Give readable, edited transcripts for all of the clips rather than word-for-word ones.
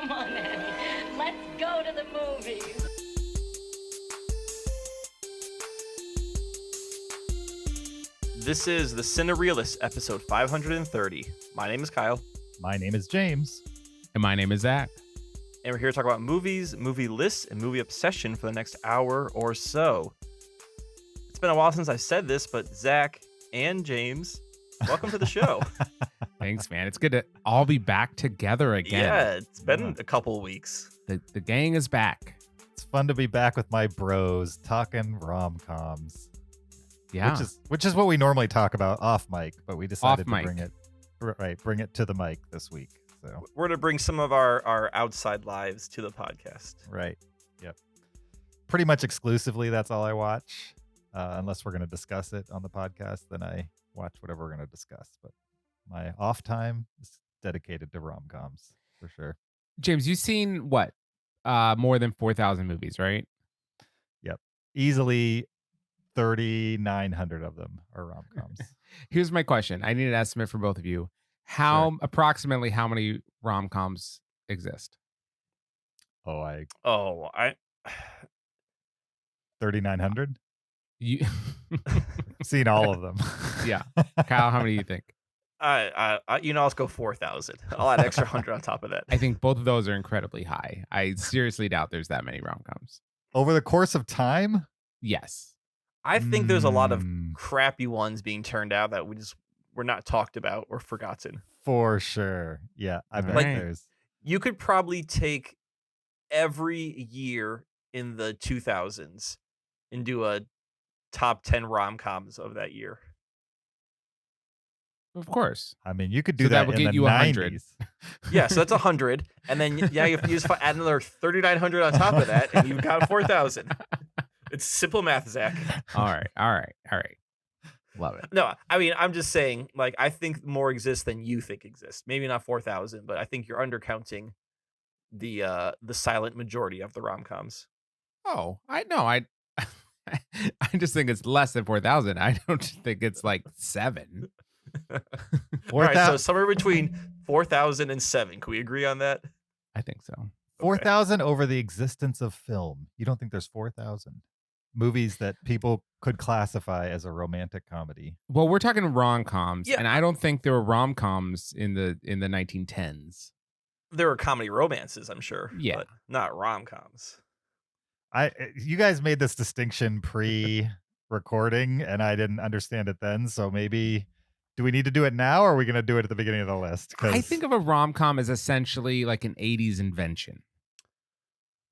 Come on, Annie. Let's go to the movies. This is the Cinereelists, episode 530. My name is Kyle. My name is James. And my name is Zach. And we're here to talk about movies, movie lists, and movie obsession for the next hour or so. It's been a while since I said this, but Zach and James, welcome to the show. Thanks, man. It's good to all be back together again. Yeah, it's been a couple of weeks. The gang is back. It's fun to be back with my bros talking rom-coms. Yeah. Which is what we normally talk about off mic, but we decided to mic. bring it to the mic this week. So We're going to bring some of our outside lives to the podcast. right. Yep. Pretty much exclusively that's all I watch. Unless we're going to discuss it on the podcast, then I watch whatever we're going to discuss. But my off time is dedicated to rom-coms for sure. James, you've seen what? More than 4,000 movies, right? Yep. Easily 3,900 of them are rom-coms. Here's my question. I need an estimate from both of you. Approximately how many rom-coms exist? I 3,900? You Seen all of them. Yeah. Kyle, how many do you think? let's go 4,000. I'll add extra 100 on top of that. I think both of those are incredibly high. I seriously doubt there's that many rom-coms. Over the course of time? Yes. I think there's a lot of crappy ones being turned out that were not talked about or forgotten. For sure. Yeah, I bet Like- there's. You could probably take every year in the 2000s and do a top 10 rom-coms of that year. Of course. I mean, you could do So that that would in get the you 100. 90s. Yeah, so that's 100. And then, yeah, if you just add another 3,900 on top of that, and you've got 4,000. It's simple math, Zach. All right. Love it. No, I mean, I'm just saying, like, I think more exists than you think exists. Maybe not 4,000, but I think you're undercounting the silent majority of the rom-coms. Oh, I know. I just think it's less than 4,000. I don't think it's like 7. All right, so somewhere between 4,000 and 7. Can we agree on that? I think so. 4,000 over the existence of film. You don't think there's 4,000 movies that people could classify as a romantic comedy? Well, we're talking rom-coms, Yeah. and I don't think there were rom-coms in the 1910s. There were comedy romances, I'm sure. Yeah. But not rom-coms. You guys made this distinction pre-recording, and I didn't understand it then. So maybe, do we need to do it now, or are we going to do it at the beginning of the list? I think of a rom-com as essentially like an 80s invention.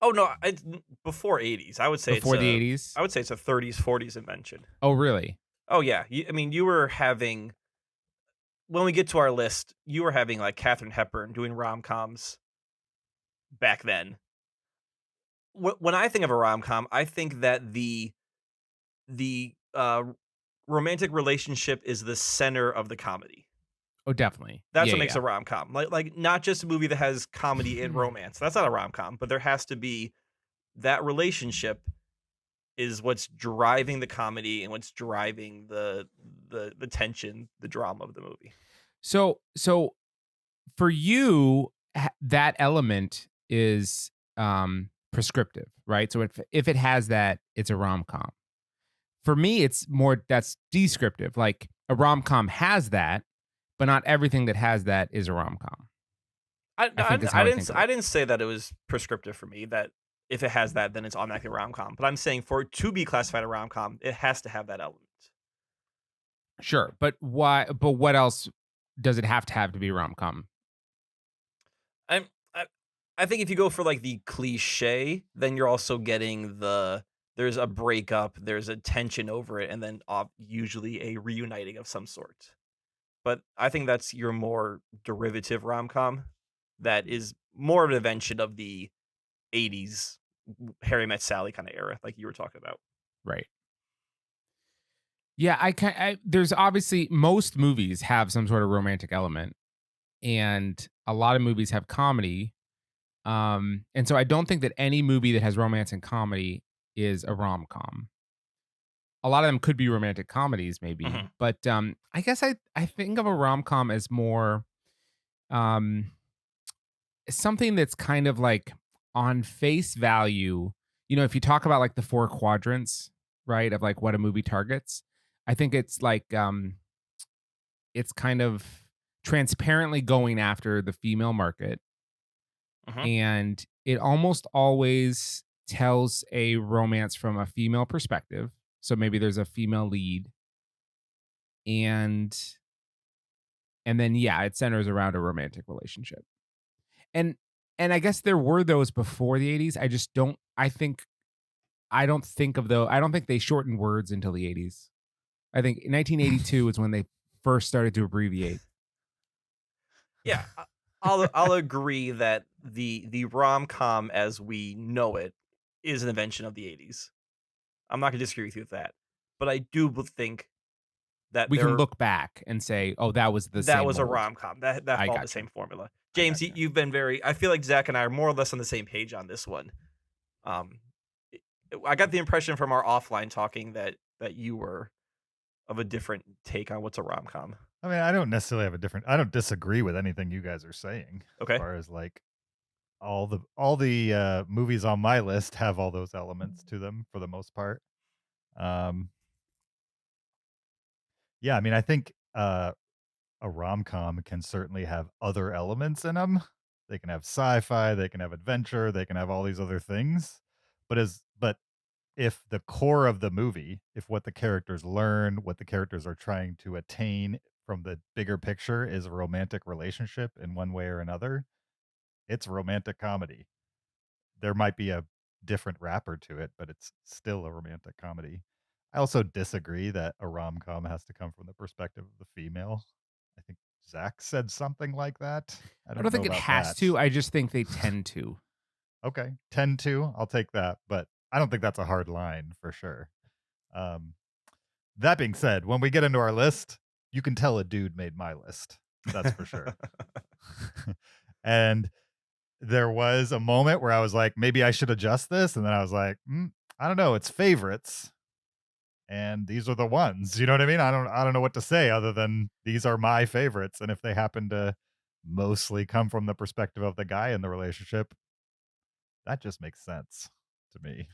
Oh, no, it's before 80s. I would say Before it's the 80s? I would say it's a 30s, 40s invention. Oh, really? Oh, yeah. You were having, when we get to our list, you were having like Katharine Hepburn doing rom-coms back then. When I think of a rom-com, I think that the romantic relationship is the center of the comedy. Oh, definitely. That's Yeah, what makes yeah. a rom-com. Like not just a movie that has comedy and romance. That's not a rom-com, but there has to be that relationship is what's driving the comedy and what's driving the tension, the drama of the movie. So for you, that element is prescriptive, right? So if it has that, it's a rom-com. For me, it's more that's descriptive. Like a rom-com has that, but not everything that has that is a rom-com. I think is how I think of it. I didn't say that it was prescriptive for me that if it has that, then it's automatically a rom-com. But I'm saying for it to be classified a rom-com, it has to have that element. Sure, but why? But what else does it have to be a rom-com? I think if you go for like the cliche, then you're also getting there's a breakup, there's a tension over it, and then usually a reuniting of some sort. But I think that's your more derivative rom-com that is more of an invention of the 80s Harry Met Sally kind of era, like you were talking about. Right. Yeah, there's obviously most movies have some sort of romantic element, and a lot of movies have comedy. And so I don't think that any movie that has romance and comedy is a rom-com. A lot of them could be romantic comedies, maybe, but I guess I think of a rom-com as more something that's kind of like on face value, if you talk about like the 4 quadrants, right, of like what a movie targets, I think it's like it's kind of transparently going after the female market, Mhm. and it almost always tells a romance from a female perspective. So maybe there's a female lead, and then yeah, it centers around a romantic relationship. And I guess there were those before the 80s. I don't think of those. I don't think they shortened words until the 80s. I think 1982 is when they first started to abbreviate. Yeah, I'll agree that the rom-com as we know it is an invention of the 80s. I'm not gonna disagree with you with that. But I do think that We can look back and say, "Oh, that was the that same was a mold." rom-com. That I followed the gotcha. same formula. I James, gotcha. you've been very I feel like Zach and I are more or less on the same page on this one. Um, I got the impression from our offline talking that you were of a different take on what's a rom-com. I mean, I don't necessarily have a different. I don't disagree with anything you guys are saying. Okay. As far as like all the movies on my list have all those elements to them for the most part. Yeah, I mean, I think a rom-com can certainly have other elements in them. They can have sci-fi, they can have adventure, they can have all these other things. But if the core of the movie, if what the characters learn, what the characters are trying to attain from the bigger picture is a romantic relationship in one way or another, it's a romantic comedy. There might be a different wrapper to it, but it's still a romantic comedy. I also disagree that a rom-com has to come from the perspective of the female. I think Zach said something like that. I I don't don't know think it about has that. to. I just think they tend to. Okay, 10-2, I'll take that, but I don't think that's a hard line for sure. That being said, when we get into our list, you can tell a dude made my list. That's for sure. And there was a moment where I was like, maybe I should adjust this. And then I was like, I don't know. It's favorites. And these are the ones. You know what I mean? I don't know what to say other than these are my favorites. And if they happen to mostly come from the perspective of the guy in the relationship, that just makes sense to me.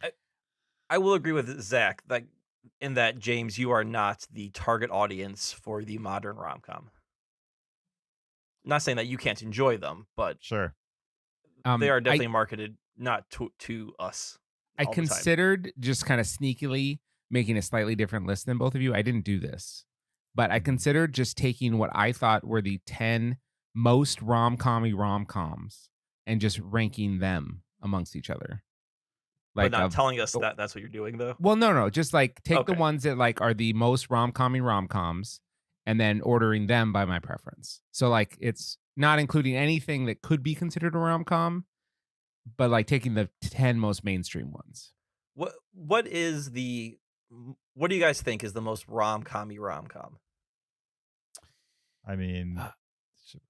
I will agree with Zach that in that, James, you are not the target audience for the modern rom-com. Not saying that you can't enjoy them, but Sure. they are definitely marketed not to us I all the time. considered just kind of sneakily making a slightly different list than both of you. I didn't do this, but I considered just taking what I thought were the 10 most rom-coms and just ranking them amongst each other. But not of- telling us that that's what you're doing, though. Well, no. Just like take the Okay. ones that like are the most rom-coms and then ordering them by my preference. So like it's not including anything that could be considered a rom-com, but like taking the 10 most mainstream ones. What do you guys think is the most rom-com-y rom-com? I mean, do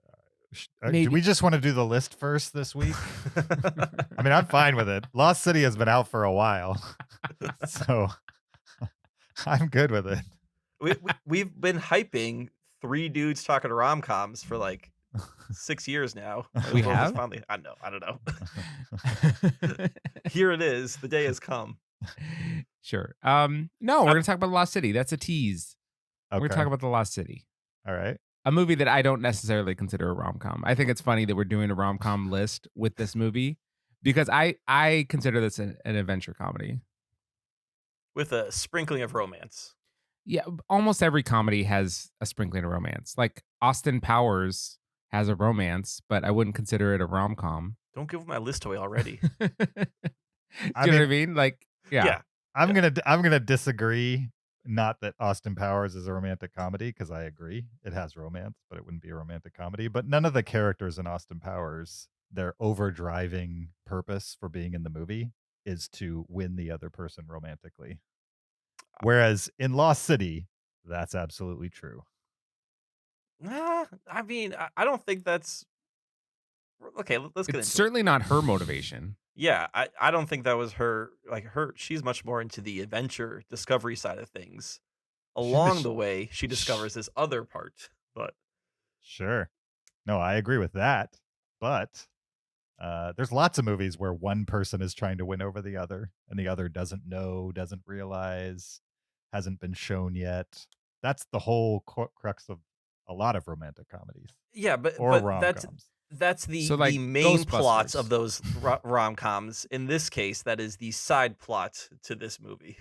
Maybe. we just want to do the list first this week? I mean, I'm fine with it. Lost City has been out for a while, so I'm good with it. We've been hyping 3 dudes talking to rom-coms for like 6 years now. We Well, have? finally, I don't know. Here it is. The day has come. Sure. No, we're going to talk about Lost City. That's a tease. We're going to Okay. talk about The Lost City. All right. A movie that I don't necessarily consider a rom-com. I think it's funny that we're doing a rom-com list with this movie because I consider this an adventure comedy. With a sprinkling of romance. Yeah, almost every comedy has a sprinkling of romance. Like Austin Powers has a romance, but I wouldn't consider it a rom-com. Don't give my list away already. Do you know what I mean? Like, yeah. I'm gonna disagree. Not that Austin Powers is a romantic comedy, because I agree it has romance, but it wouldn't be a romantic comedy. But none of the characters in Austin Powers, their overdriving purpose for being in the movie is to win the other person romantically. Whereas in Lost City, that's absolutely true. I mean, I don't think that's okay. Let's get It's into certainly not her motivation. it. Yeah, I don't think that was her. Like she's much more into the adventure discovery side of things. Along the way, she discovers this other part. But Sure. No, I agree with that. But There's lots of movies where one person is trying to win over the other, and the other doesn't know, doesn't realize, hasn't been shown yet. That's the whole crux of a lot of romantic comedies Yeah, but or rom-coms. that's So, like, the main plots Ghostbusters. of those rom-coms. In this case, that is the side plot to this movie.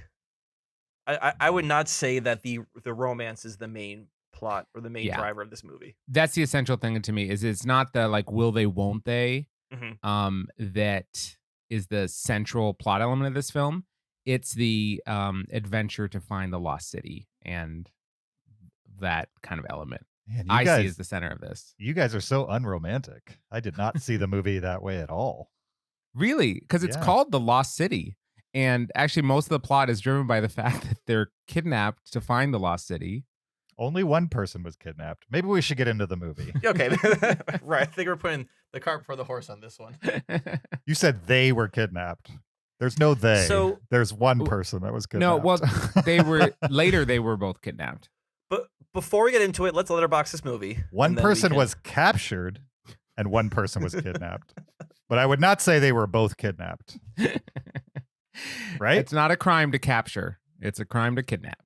I would not say that the romance is the main plot or the main Yeah. driver of this movie. That's the essential thing to me. Is it's not the like will they won't they Mhm. that is the central plot element of this film. It's the adventure to find the lost city and that kind of element. Man, I see as the center of this. You guys are so unromantic. I did not see the movie that way at all. Really? Because it's Yeah. called The Lost City. And actually, most of the plot is driven by the fact that they're kidnapped to find the lost city. Only one person was kidnapped. Maybe we should get into the movie. Okay, right. I think we're putting the cart before the horse on this one. You said they were kidnapped. There's no they. So- there's one person that was No, kidnapped. well, they were both kidnapped. But before we get into it, let's letterbox this movie. One and then we person can- was captured and one person was kidnapped. But I would not say they were both kidnapped. Right? It's not a crime to capture. It's a crime to kidnap.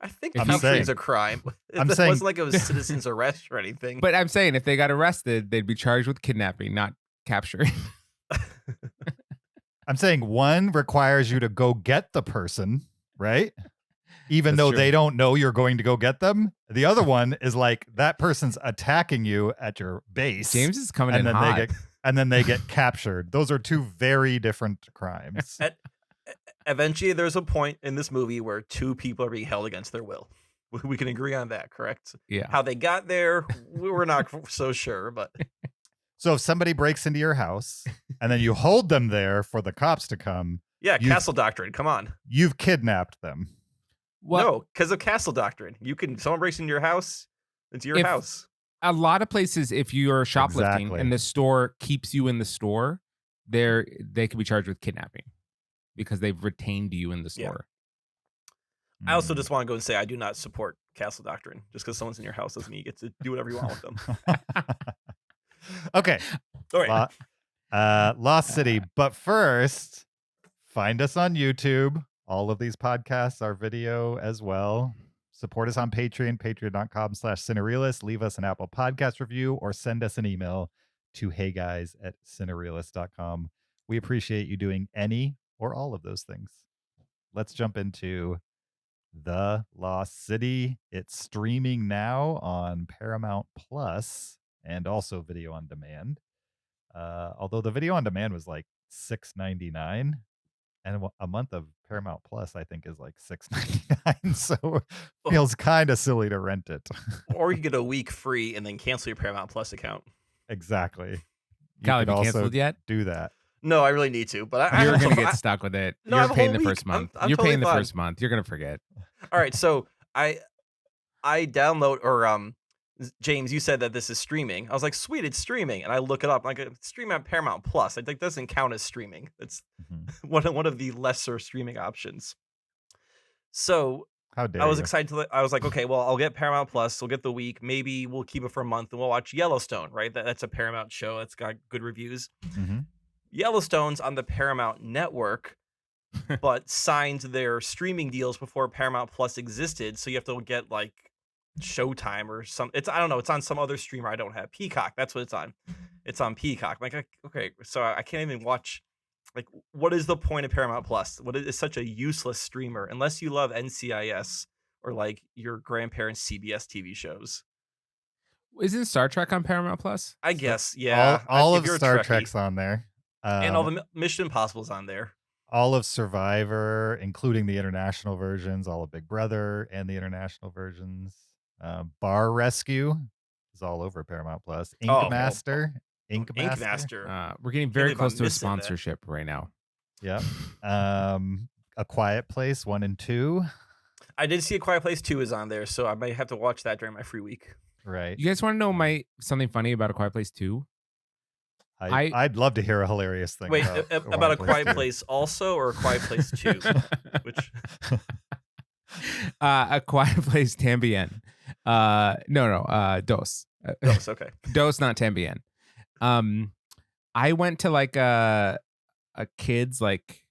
I think I'm capturing is saying- a crime. I'm It saying- wasn't like it was citizen's arrest or anything. But I'm saying if they got arrested, they'd be charged with kidnapping, not capturing. I'm saying one requires you to go get the person, right? Even That's though true. they don't know you're going to go get them. The other one is like that person's attacking you at your base. James is coming in and then hot. they get captured. Those are two very different crimes. Eventually, there's a point in this movie where two people are being held against their will. We can agree on that, correct? Yeah. How they got there, we're not so sure, but So if somebody breaks into your house and then you hold them there for the cops to come, yeah, You- castle doctrine. Come on. you've kidnapped them. Well, No, because of castle doctrine. Someone breaks into your house, it's your If- house. a lot of places, if you're shoplifting Exactly. and the store keeps you in the store, they could be charged with kidnapping because they've retained you in the Yeah. store. I also Mm. just want to go and say I do not support castle doctrine. Just because someone's in your house doesn't mean you get to do whatever you want with them. Okay. All right. Lost City. But first, find us on YouTube. All of these podcasts are video as well. Support us on Patreon, patreon.com/Cinereelists. Leave us an Apple Podcast review or send us an email to heyguys@cinereelists.com. We appreciate you doing any or all of those things. Let's jump into The Lost City. It's streaming now on Paramount Plus and also video on demand. Although the video on demand was like $6.99, and a month of Paramount Plus I think is like $6.99, so it feels kind of silly to rent it. Or you get a week free and then cancel your Paramount Plus account. Exactly. Kyle, have could you also canceled yet? do that. No, I really need to, but I You're don't gonna know. get stuck with it. No, I have You're a paying whole the week. first month. I'm You're totally paying the fine. first month. You're gonna forget. All right, so I download or James, you said that this is streaming. I was like, sweet, it's streaming, and I look it up. Like, it's streaming on Paramount Plus. I think doesn't count as streaming. It's Mhm. one of the lesser streaming options. So How dare I was you. excited I was like, okay, well, I'll get Paramount Plus. We'll get the week. Maybe we'll keep it for a month and we'll watch Yellowstone. Right? That's a Paramount show. It's got good reviews. Mhm. Yellowstone's on the Paramount Network, but signed their streaming deals before Paramount Plus existed. So you have to get like Showtime or some. I don't know. It's on some other streamer I don't have. Peacock. That's what it's on. It's on Peacock. I'm like, okay, so I can't even watch. Like, what is the point of Paramount Plus? What is such a useless streamer unless you love NCIS or like your grandparents' CBS TV shows? Isn't Star Trek on Paramount Plus? I guess, yeah. All If of you're a Star Trekkie. Trek's on there. And all the Mission Impossible's on there. All of Survivor, including the international versions, all of Big Brother and the international versions. Bar Rescue is all over Paramount Plus. Ink Oh, Master. Ink Ink Master. Master. We're getting Can't very believe I'm close to a missing that. sponsorship right now. Yep. A Quiet Place 1 and 2. I did see A Quiet Place 2 is on there, so I might have to watch that during my free week. Right. You guys want to know something funny about A Quiet Place 2? I'd love to hear a hilarious thing. Wait, about A Quiet 2. Place also or A Quiet Place 2? Which A Quiet Place Tambien. No, Dos. oh, it's okay. Dos, not Tambien. I went to like a kids like,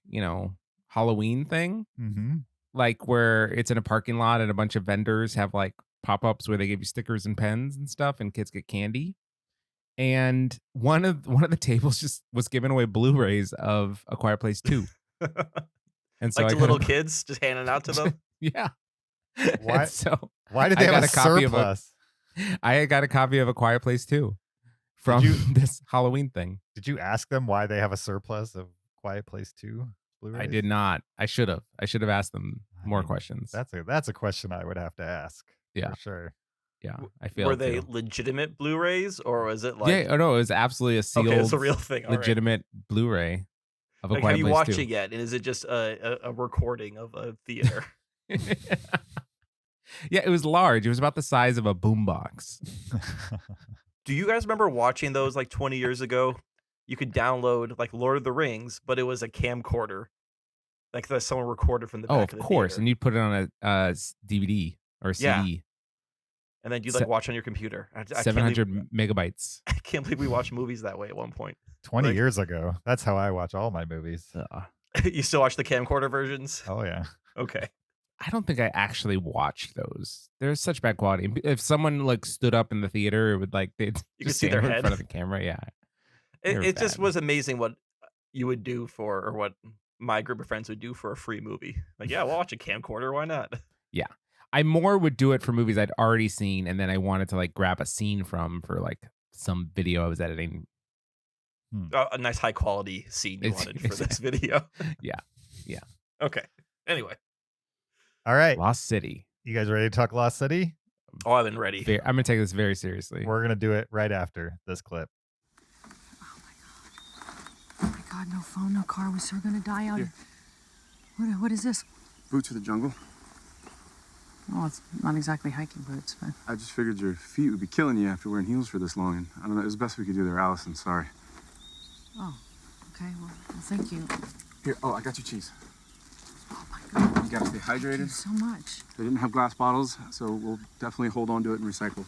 Halloween thing, Mm-hmm. like where it's in a parking lot and a bunch of vendors have like pop-ups where they give you stickers and pens and stuff and kids get candy. And one of the tables just was giving away Blu-rays of A Quiet Place 2. And so Like I to got little kids, just handing out to them. yeah. Why- And so Why did they I have got a a copy of surplus? I got a copy of A Quiet Place 2 from you- this Halloween thing. Did you ask them why they have a surplus of Quiet Place 2 Blu-rays? I did not. I should have. I should have asked them more mean, questions. That's a question I would have to ask. Yeah. For sure. Yeah, I failed. Were they to. legitimate Blu-rays, or was it like? Yeah. Oh no, it was absolutely a sealed, Okay, it's a real thing. All right. legitimate Blu-ray of A Like, Quiet have you Place watched 2. it yet? And is it just a recording of a theater? Yeah, it was large. It was about the size of a boombox. Do you guys remember watching those like 20 years ago? You could download like Lord of the Rings, but it was a camcorder, like that someone recorded from the back Oh, of the of course, theater. and you'd put it on a DVD or a CD. Yeah. And then you like Se- watch on your computer. I can't 700 believe- megabytes. I can't believe we watched movies that way at one point. 20 Like- years ago. That's how I watch all my movies. You still watch the camcorder versions? Oh yeah. Okay. I don't think I actually watched those. They're such bad quality. If someone like stood up in the theater, it would like they'd You could just see their stand in head. front of the camera. Yeah, It, They're it just bad. was amazing what you would do for, or what my group of friends would do for a free movie. Like, yeah, we'll watch a camcorder. Why not? I more would do it for movies I'd already seen, and then I wanted to like grab a scene from for like some video I was editing. A nice high quality scene you It's- wanted for this video. Yeah. Yeah. Okay. Anyway. All right. Lost City. You guys ready to talk Lost City? Oh, I've been ready. I'm gonna take this very seriously. We're gonna do it right after this clip. Oh my god, no phone, no car. We're so gonna die out here. What is this? Boots of the jungle. Oh, it's not exactly hiking boots, but I just figured your feet would be killing you after wearing heels for this long, and I don't know, it was the best we could do there, Allison. Sorry. oh, okay. Well, thank you. Here, I got you cheese. Oh my god, You gotta stay thank you hydrated. so much. They didn't have glass bottles, so we'll definitely hold on to it and recycle.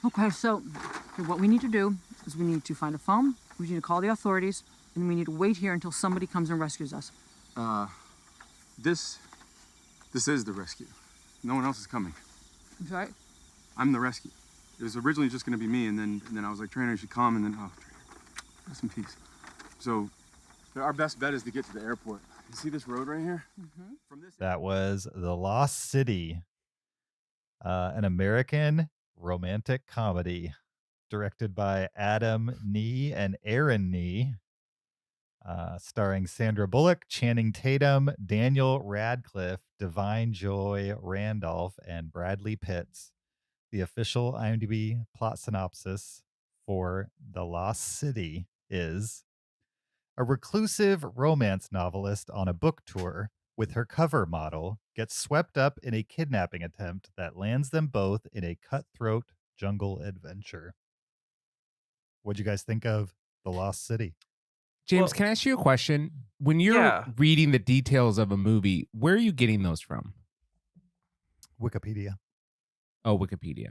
Okay, so what we need to do is we need to find a phone. We need to call the authorities, and we need to wait here until somebody comes and rescues us. This is the rescue. No one else is coming. Okay? I'm the rescue. It was originally just gonna be me, and then I was like, Trainer, you should come, and then Trainer, rest in peace. So, our best bet is to get to the airport. You see this road right here? Mm-hmm. From this. That was The Lost City, an American romantic comedy directed by Adam Nee and Aaron Nee, starring Sandra Bullock, Channing Tatum, Daniel Radcliffe, Divine Joy Randolph, and Bradley Pitts. The official IMDb plot synopsis for The Lost City is: a reclusive romance novelist on a book tour with her cover model gets swept up in a kidnapping attempt that lands them both in a cutthroat jungle adventure. What'd you guys think of The Lost City? James, Well- can I ask you a question? When you're Yeah. reading the details of a movie, where are you getting those from? Wikipedia. Oh, Wikipedia.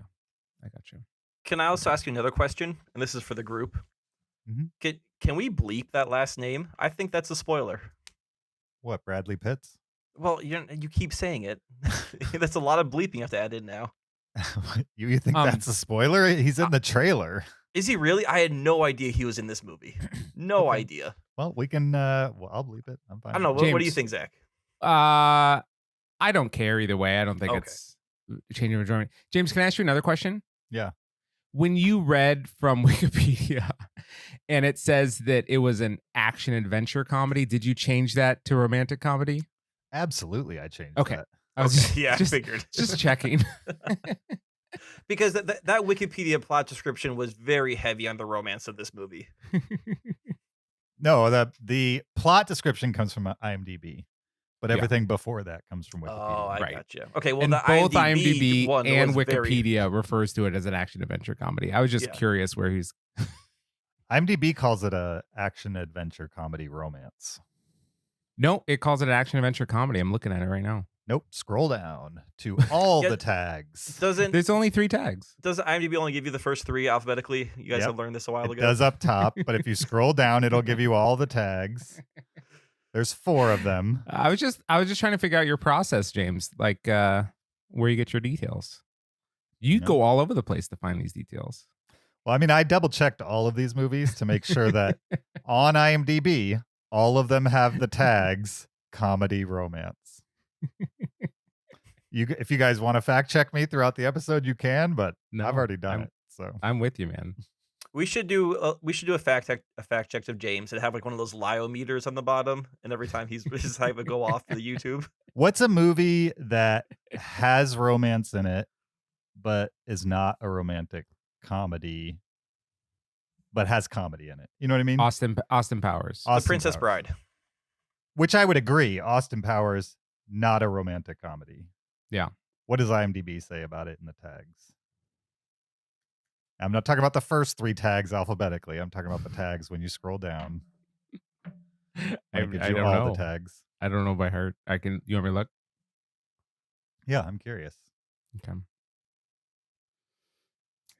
I got you. Can I also ask you another question? And this is for the group. Mhm. Can we bleep that last name? I think that's a spoiler. What, Bradley Pitts? Well, you keep saying it. That's a lot of bleeping you have to add in now. You think that's a spoiler? He's in the trailer. Is he really? I had no idea he was in this movie. No Okay. idea. Well, we can, well, I'll bleep it. I'm fine. I don't know. What do you James. think, Zach? I don't care either way. I don't think Okay. it's changing majority. James, can I ask you another question? Yeah. When you read from Wikipedia and it says that it was an action adventure comedy, did you change that to romantic comedy? Absolutely, I changed Okay. that. I was Yeah, I just, figured. just checking. Because that Wikipedia plot description was very heavy on the romance of this movie. No, the plot description comes from IMDb, but Yeah. everything before that comes from Wikipedia. Oh, I Right. gotcha. Okay, well, and the both IMDb, IMDb one and was very- Wikipedia refers to it as an action adventure comedy. I was just Yeah. curious where he's. IMDb calls it a action adventure comedy romance. No, it calls it an action adventure comedy. I'm looking at it right now. Nope. Scroll down to all Yeah, the tags. There's only 3 tags. Does IMDb only give you the first 3 alphabetically? You guys Yep. have learned this a while It ago. does up top, but if you scroll down, it'll give you all the tags. There's 4 of them. I was just trying to figure out your process, James. Like where you get your details. You No. go all over the place to find these details. Well, I mean, I double checked all of these movies to make sure that on IMDb, all of them have the tags comedy, romance. If you guys want to fact check me throughout the episode, you can, but No, I've already done it. So I'm with you, man. We should do a fact check of James and have like one of those Lio meters on the bottom, and every time his hype would go off the YouTube. what's a movie that has romance in it, but is not a romantic comedy, but has comedy in it? You know what I mean? Austin Powers. The Austin Princess Powers. Bride. Which I would agree. Austin Powers, not a romantic comedy. Yeah. What does IMDb say about it in the tags? I'm not talking about the first 3 tags alphabetically. I'm talking about the tags when you scroll down. I It gives I you don't all know. the tags. I don't know by heart. You want me to look? Yeah, I'm curious. Okay.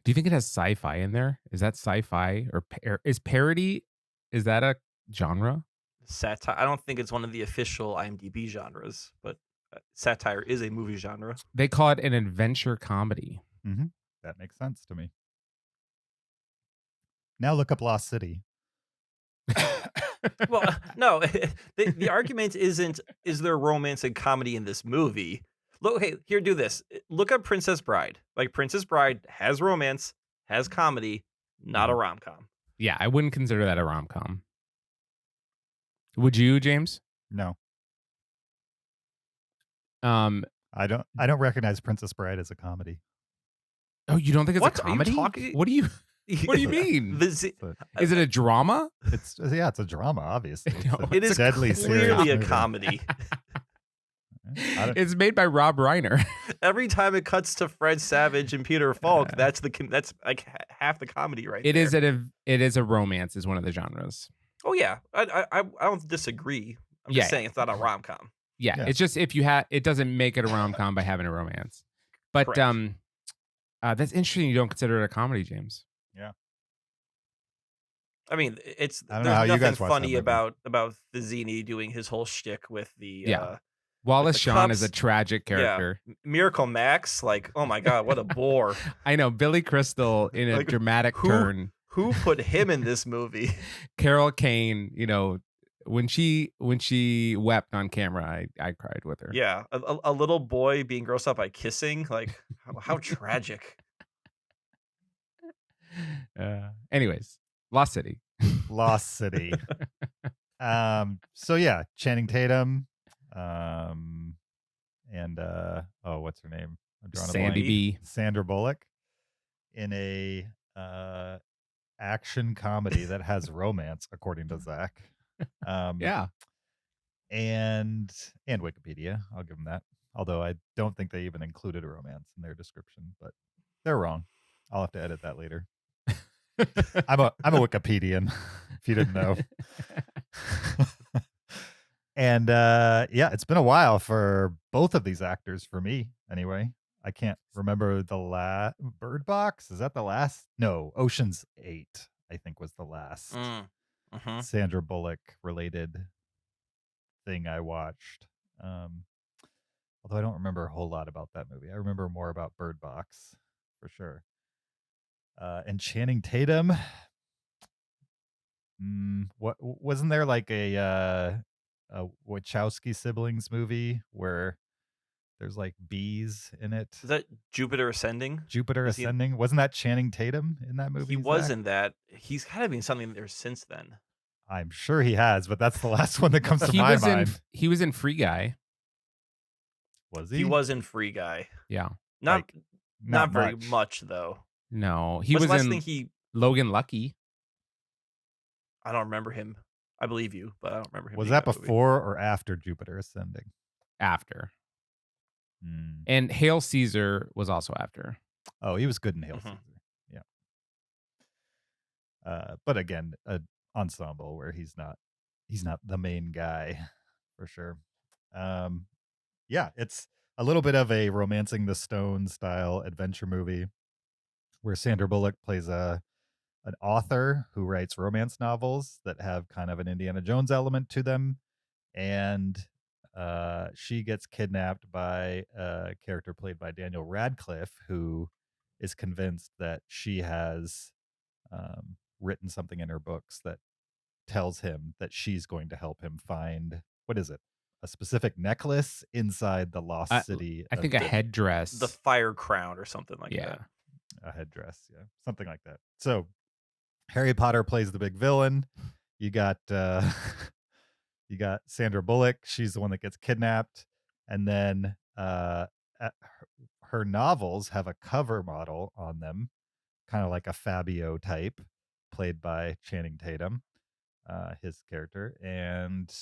Do you think it has sci-fi in there? Is that sci-fi or is parody? Is that a genre? Satire. I don't think it's one of the official IMDb genres, but satire is a movie genre. They call it an adventure comedy. That makes sense to me. Now look up Lost City. Well, no, the argument isn't is there romance and comedy in this movie. Look, hey, here, do this. Look up Princess Bride. Like, Princess Bride has romance, has comedy, not a rom-com. Yeah, I wouldn't consider that a rom-com. Would you, James? No, Um. I don't recognize Princess Bride as a comedy. Oh, you don't think it's What a are you comedy? talking- What do you mean? But Is it a drama? it's a drama, obviously. No, It's a It is deadly serious clearly a movie. comedy. I don't- It's made by Rob Reiner. Every time it cuts to Fred Savage and Peter Falk, that's like half the comedy right It there. is a romance. Is one of the genres. Oh yeah, I don't disagree. I'm Yeah. just saying it's not a rom-com. Yeah, Yeah. it's just if you it doesn't make it a rom-com by having a romance. But Correct. that's interesting. You don't consider it a comedy, James. I mean, I don't know there's how you nothing guys watch that funny movie. about Vizzini doing his whole shtick with the Yeah. Wallace the Shawn is a cups. tragic character. Miracle Max. Like, oh my god, what a bore! I know Billy Crystal in a Like, dramatic who- turn. Who put him in this movie? Carol Kane, when she wept on camera, I cried with her. Yeah, a little boy being grossed out by kissing. Like, how tragic. Anyways, Lost City. Lost City. So yeah, Channing Tatum, and what's her name? I'm drawing a Sandy blank. B. Sandra Bullock in a action comedy that has romance, according to Zach. Yeah. and Wikipedia. I'll give them that. Although I don't think they even included a romance in their description, but they're wrong. I'll have to edit that later. I'm a Wikipedian, if you didn't know. And yeah, it's been a while for both of these actors, for me anyway. I can't remember the last Bird Box. Is that the last? No, Ocean's 8, I think, was the last Sandra Bullock related thing I watched. Although I don't remember a whole lot about that movie. I remember more about Bird Box for sure. And Channing Tatum. What wasn't there like a Wachowski siblings movie where there's like bees in it? Is that Jupiter Ascending? Jupiter Was he- Ascending. Wasn't that Channing Tatum in that movie? He was Zach? in that. He's kind of been something there since then. I'm sure he has, but that's the last one that comes to my mind. He was in Free Guy. Was he? He was in Free Guy. Yeah. Not Like, not very much though. No, he What's was the last in thing he? Logan Lucky. I don't remember him. I believe you, but I don't remember him. Was being that in movie. before or after Jupiter Ascending? After. Hmm. And Hail Caesar was also after. Oh, he was good in Hail Mhm. Caesar. Yeah. But again, an ensemble where he's not the main guy for sure. Yeah, it's a little bit of a Romancing the Stone style adventure movie where Sandra Bullock plays an author who writes romance novels that have kind of an Indiana Jones element to them. And she gets kidnapped by a character played by Daniel Radcliffe, who is convinced that she has written something in her books that tells him that she's going to help him find, what is it? A specific necklace inside the lost city. I think a headdress. The fire crown or something like Yeah. that. A headdress, yeah, something like that. So Harry Potter plays the big villain. You got you got Sandra Bullock. She's the one that gets kidnapped, and then her novels have a cover model on them, kind of like a Fabio type, played by Channing Tatum, his character. And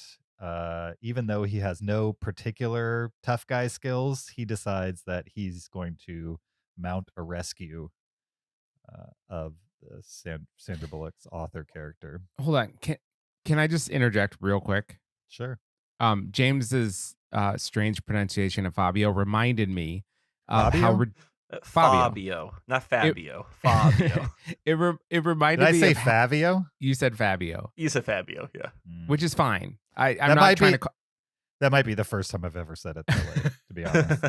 even though he has no particular tough guy skills, he decides that he's going to mount a rescue of the Sandra Bullock's author character. Hold on. Can I just interject real quick? Sure. James's strange pronunciation of Fabio reminded me of Fabio? how Fabio, not Fabio. Fabio. it reminded Did I me say of Fabio? You said Fabio, You said Fabio, yeah. which is fine. I'm That not might trying be- to. That might be the first time I've ever said it that way, to be honest.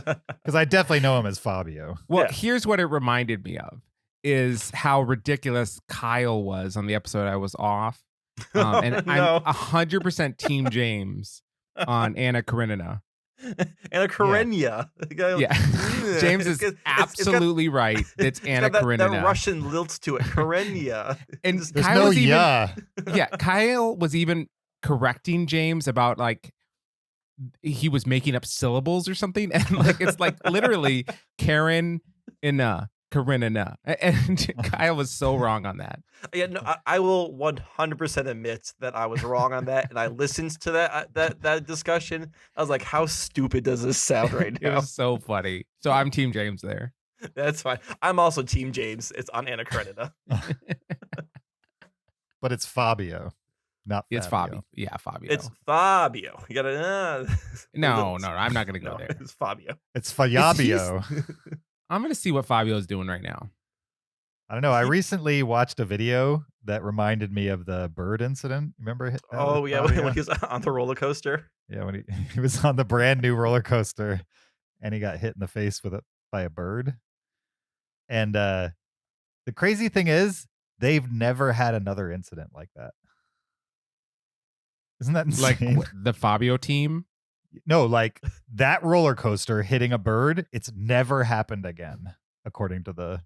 Because I definitely know him as Fabio. Well, Yeah. here's what it reminded me of: is how ridiculous Kyle was on the episode I was off, and No. I'm 100% Team James on Anna Karenina. Anna Karenina. Yeah, James is absolutely right. It's Anna Karenina. That Russian lilt to it. Karenina. And Just- There's Kyle no was even, yeah. yeah, Kyle was even correcting James about like he was making up syllables or something, and like it's like literally Karen ina Karenina, and Kyle was so wrong on that. Yeah, no, I will 100% admit that I was wrong on that, and I listened to that discussion. I was like, how stupid does this sound right It now? was so funny. So I'm Team James there. That's fine. I'm also Team James. It's on Anna Karenina. But it's Fabio, not It's Fabio. Fabio. Yeah, Fabio. It's Fabio. You gotta. no, I'm not gonna go No, there. it's Fabio. It's Fabio. I'm gonna see what Fabio's doing right now. I don't know. I recently watched a video that reminded me of the bird incident. Remember? that Oh with yeah, Fabio? when he was on the roller coaster. Yeah, when he was on the brand new roller coaster and he got hit in the face by a bird. And the crazy thing is, they've never had another incident like that. Isn't that Like insane? the Fabio team. No, like that roller coaster hitting a bird, it's never happened again, according to the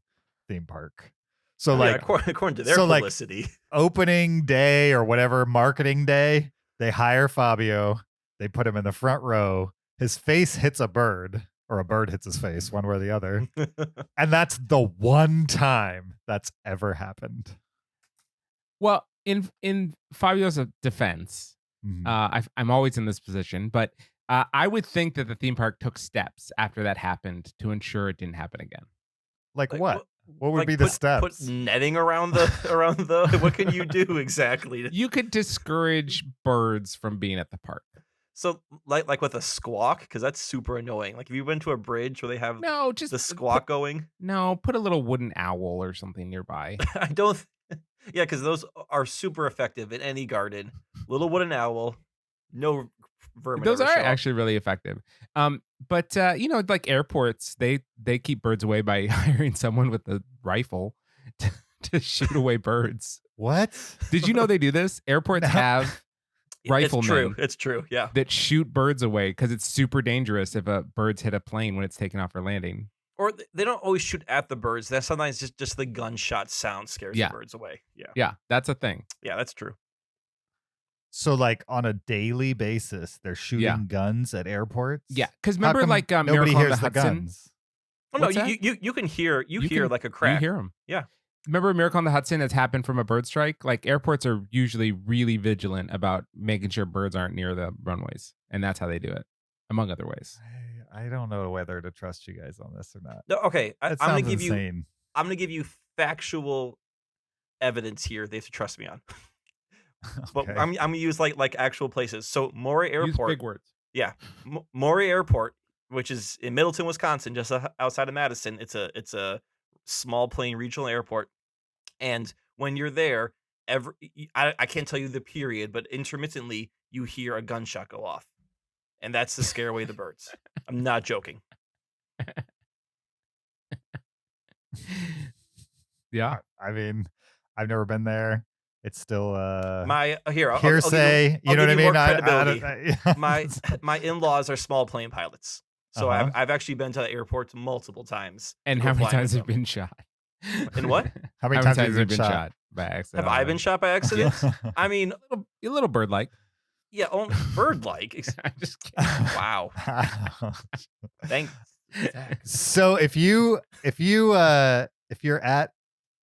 theme park. So Yeah, like according to their so, like, publicity. opening day or whatever, marketing day, they hire Fabio, they put him in the front row, his face hits a bird or a bird hits his face, one way or the other. And that's the one time that's ever happened. Well, in Fabio's defense, Mhm. I'm always in this position, but I would think that the theme park took steps after that happened to ensure it didn't happen again. Like Like, what? What would Like, be the put steps? netting around the. What can you do exactly? You could discourage birds from being at the park. So like with a squawk, because that's super annoying. Like if you went to a bridge where they have No, just the squawk going. No, put a little wooden owl or something nearby. I don't. Yeah, because those are super effective in any garden. Little wooden owl, no vermin. Those ever are show up. actually really effective. But like airports, they keep birds away by hiring someone with a rifle to shoot away birds. What? Did you know they do this? Airports No. have riflemen It's true. It's true. Yeah. that shoot birds away because it's super dangerous if a bird's hit a plane when it's taken off or landing. Or they don't always shoot at the birds. That sometimes just the gunshot sound scares Yeah. the birds away. Yeah. Yeah, that's a thing. Yeah, that's true. So like on a daily basis, they're shooting Yeah. guns at airports? Yeah, because How remember come like nobody Miracle on hears the the Hudson? guns? Oh no, What's that? you can hear You hear can- like a crack. You hear them. Yeah. Remember Miracle on the Hudson has happened from a bird strike? Like airports are usually really vigilant about making sure birds aren't near the runways. And that's how they do it, among other ways. I don't know whether to trust you guys on this or not. No, okay. That I'm gonna sounds give you insane. factual evidence here. They have to trust me on. But Okay. I'm gonna use like actual places. So Maury Use Airport. big words. Maury Airport which is in Middleton, Wisconsin, just outside of Madison. It's a small plane regional airport, and when you're there, I can't tell you the period, but intermittently you hear a gunshot go off, and that's to scare away the birds. I'm not joking. Yeah. I mean, I've never been there. It's still My here I'll hearsay. I'll you know what I give you mean? more I credibility. don't- My in-laws are small plane pilots, so Uh-huh. I've actually been to the airport multiple times. And to go how many flying times with have them. you been shot? In what? How many times have you have been shot? by accident? Have I been shot by accident? I mean, A little bird-like. yeah, only bird-like. I'm just kidding. Wow. Thanks. So if you're at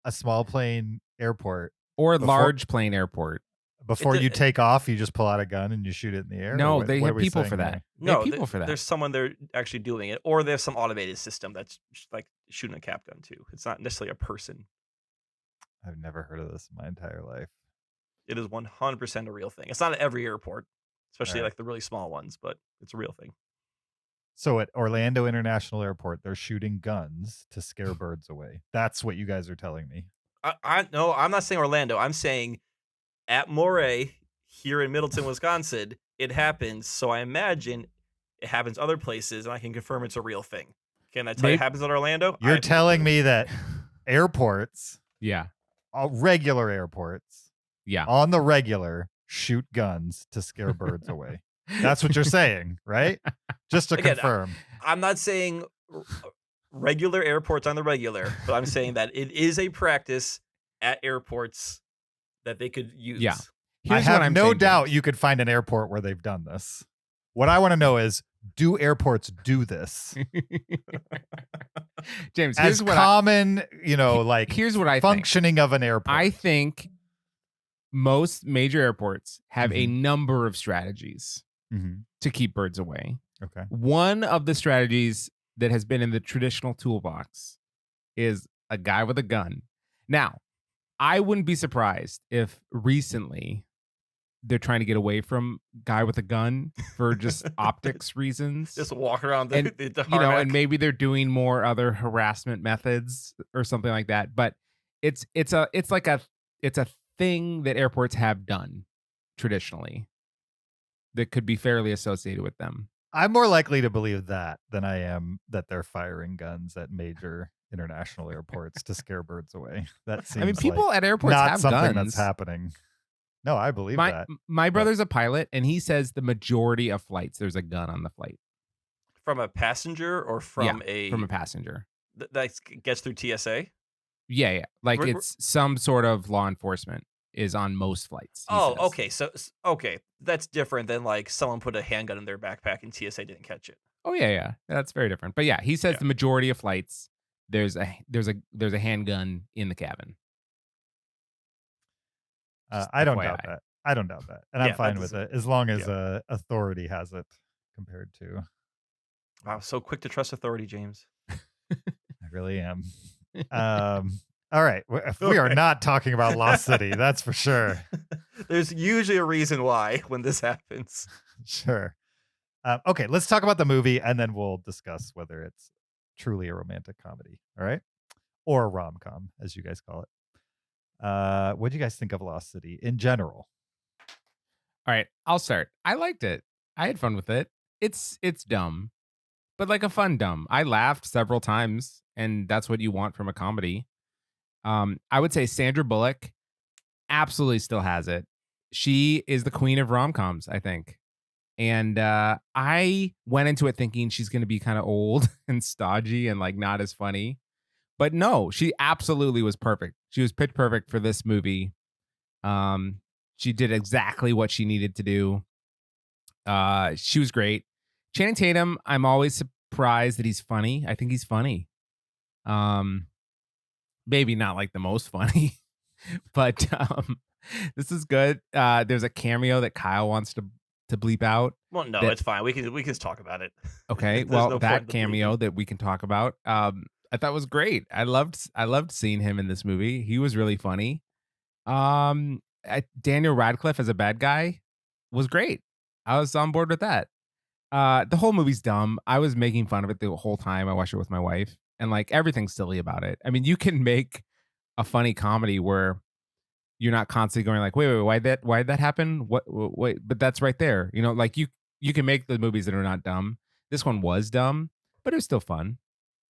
a small plane airport Or Before- large plane airport. before It- you it- take off, you just pull out a gun and you shoot it in the air. No, Or they what have are we people saying for that. there? They have No, people for that. there's someone there actually doing it, or there's some automated system that's like shooting a cap gun too. It's not necessarily a person. I've never heard of this in my entire life. It is 100% a real thing. It's not at every airport, especially Right. like the really small ones, but it's a real thing. So at Orlando International Airport, they're shooting guns to scare birds away. That's what you guys are telling me. No, I'm not saying Orlando. I'm saying at Moray here in Middleton, Wisconsin, it happens. So I imagine it happens other places, and I can confirm it's a real thing. Can I tell you it happens at Orlando? You're telling me that airports, Yeah. regular airports, Yeah. on the regular, shoot guns to scare birds away. That's what you're saying, right? Just to Again, confirm. I'm not saying regular airports on the regular, but I'm saying that it is a practice at airports that they could use. Yeah. I Here's what have I'm no saying, doubt James. you could find an airport where they've done this. What I want to know is, do airports do this? James, As here's what common, like here's what I think. functioning of an airport. I think most major airports have a Mhm. number of strategies Mhm. to keep birds away. Okay. One of the strategies that has been in the traditional toolbox is a guy with a gun. Now, I wouldn't be surprised if recently they're trying to get away from guy with a gun for just optics reasons. Just walk around the, And, the and tarmac. maybe they're doing more other harassment methods or something like that. But it's a thing that airports have done traditionally that could be fairly associated with them. I'm more likely to believe that than I am that they're firing guns at major international airports to scare birds away. That seems I mean, people like at airports not have something guns. that's happening. No, I believe that. My brother's a pilot, and he says the majority of flights there's a gun on the flight. From a passenger or from From a passenger. that gets through TSA? Yeah. Like We're- it's some sort of law enforcement is on most flights. he Oh, says. okay. So okay, that's different than like someone put a handgun in their backpack and TSA didn't catch it. Oh yeah. That's very different. But yeah, he says Yeah. the majority of flights there's a handgun in the cabin. Just I don't FYI. doubt that. I don't doubt that. And Yeah, I'm fine that with doesn't- it as long as authority has it compared to. Wow, so quick to trust authority, James. I really am. All right. We are Okay. not talking about Lost City. That's for sure. There's usually a reason why when this happens. Sure. Okay, let's talk about the movie and then we'll discuss whether it's truly a romantic comedy. All right. Or a rom-com, as you guys call it. What do you guys think of Lost City in general? All right, I'll start. I liked it. I had fun with it. It's dumb, but like a fun dumb. I laughed several times, and that's what you want from a comedy. I would say Sandra Bullock absolutely still has it. She is the queen of rom-coms, I think. And I went into it thinking she's going to be kind of old and stodgy and like not as funny. But no, she absolutely was perfect. She was pitch perfect for this movie. She did exactly what she needed to do. She was great. Channing Tatum, I'm always surprised that he's funny. I think he's funny. Maybe not like the most funny, but this is good. There's a cameo that Kyle wants to bleep out. Well, no, That- it's fine. We can just talk about it. Okay, There's well, no point that in the cameo bleeping. that we can talk about, I thought was great. I loved seeing him in this movie. He was really funny. Daniel Radcliffe as a bad guy was great. I was on board with that. The whole movie's dumb. I was making fun of it the whole time. I watched it with my wife, and like everything's silly about it. I mean, you can make a funny comedy where you're not constantly going like, wait, why'd that happen? Wait, but that's right there. You know, like you can make the movies that are not dumb. This one was dumb, but it was still fun.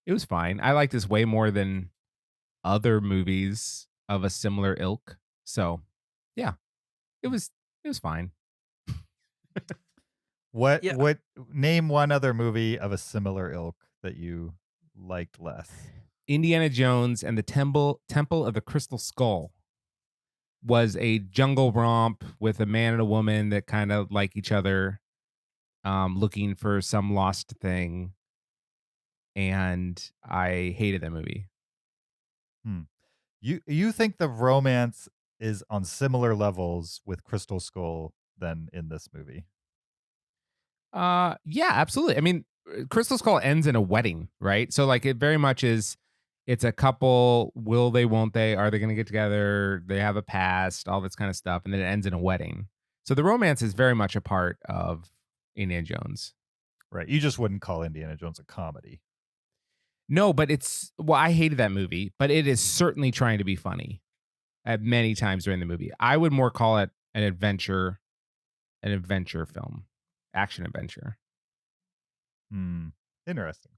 It was fine. I liked this way more than other movies of a similar ilk. So, yeah, it was fine. What Yeah. what name one other movie of a similar ilk that you liked less? Indiana Jones and the Temple of the Crystal Skull was a jungle romp with a man and a woman that kind of like each other, looking for some lost thing. And I hated that movie. You think the romance is on similar levels with Crystal Skull than in this movie? Yeah, absolutely. I mean, Crystal Skull ends in a wedding, right? So like it very much is, it's a couple, will they, won't they, are they going to get together? They have a past, all this kind of stuff. And then it ends in a wedding. So the romance is very much a part of Indiana Jones. Right. You just wouldn't call Indiana Jones a comedy. No, but I hated that movie, but it is certainly trying to be funny at many times during the movie. I would more call it an adventure film, action adventure. Interesting.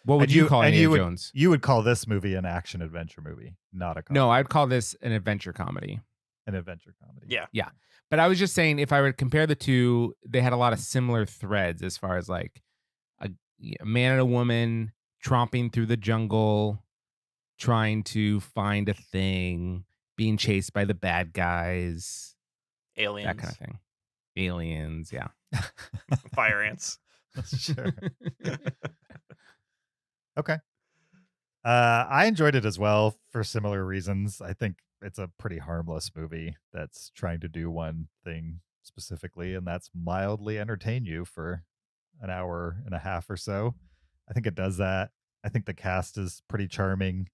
What would And you call and Indiana you would, Jones? You would call this movie an action adventure movie, not a comedy. No, I'd call this an adventure comedy. An adventure comedy. Yeah. But I was just saying, if I were to compare the two, they had a lot of similar threads as far as like a man and a woman tromping through the jungle, trying to find a thing, being chased by the bad guys, Aliens. that kind of thing. Aliens, yeah. Fire ants. Sure. Okay. I enjoyed it as well for similar reasons. I think it's a pretty harmless movie that's trying to do one thing specifically, and that's mildly entertain you for an hour and a half or so. I think it does that. I think the cast is pretty charming,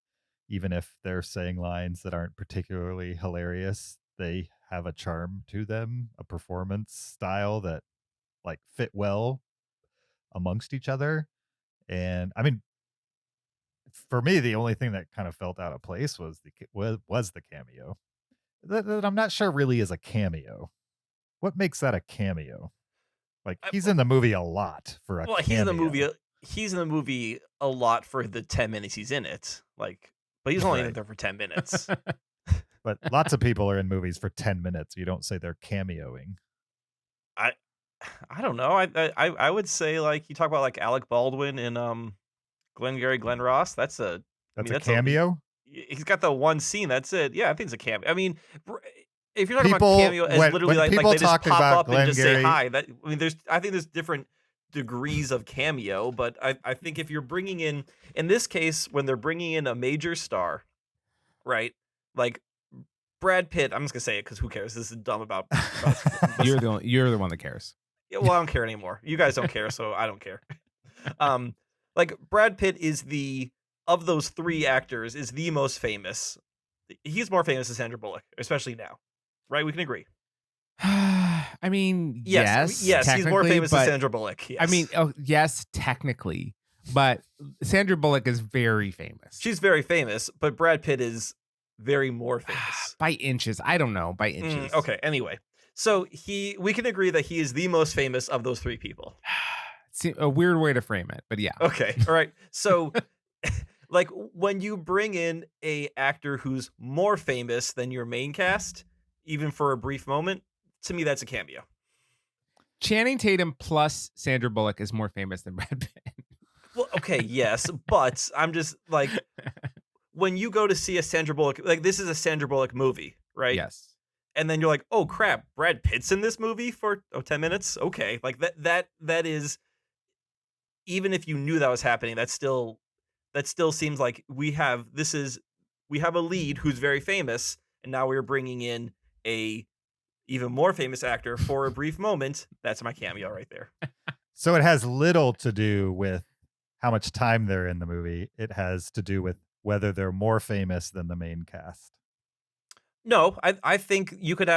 even if they're saying lines that aren't particularly hilarious. They have a charm to them, a performance style that like fit well amongst each other. And I mean, for me, the only thing that kind of felt out of place was the cameo. That I'm not sure really is a cameo. What makes that a cameo? Like he's in the movie a lot for a cameo. He's in the movie a lot for the 10 minutes he's in it. Like, but he's only in there for 10 minutes. But lots of people are in movies for 10 minutes. You don't say they're cameoing. I don't know. I would say like you talk about like Alec Baldwin in Glengarry Glen Ross. That's a Cameo. He's got the one scene. That's it. Yeah, I think it's a cameo. I mean, if you're talking People- about cameo as when- literally when like people they just talk pop about up and just say Glengarry- hi. I think there's different degrees of cameo, but I think if you're bringing in this case, when they're bringing in a major star, right? Like Brad Pitt. I'm just gonna say it because who cares? This is dumb about You're the one that cares. Yeah, well, I don't care anymore. You guys don't care, so I don't care. Like Brad Pitt is of those three actors is the most famous. He's more famous than Sandra Bullock, especially now, right? We can agree. I mean, Yes, he's more famous than Sandra Bullock. Yes. I mean, yes, technically, but Sandra Bullock is very famous. She's very famous, but Brad Pitt is very more famous. By inches. I don't know, by inches. Okay, anyway. So we can agree that he is the most famous of those three people. It's a weird way to frame it, but yeah. Okay, all right. So like when you bring in a actor who's more famous than your main cast, even for a brief moment, to me that's a cameo. Channing Tatum plus Sandra Bullock is more famous than Brad Pitt. Well, okay, yes, but I'm just like, when you go to see a Sandra Bullock, like this is a Sandra Bullock movie, right? Yes. And then you're like, oh crap, Brad Pitt's in this movie for 10 minutes? Okay. Like that is, even if you knew that was happening, that still seems like we have a lead who's very famous, and now we're bringing in a even more famous actor for a brief moment. That's my cameo right there. So it has little to do with how much time they're in the movie. It has to do with whether they're more famous than the main cast. No, I think you can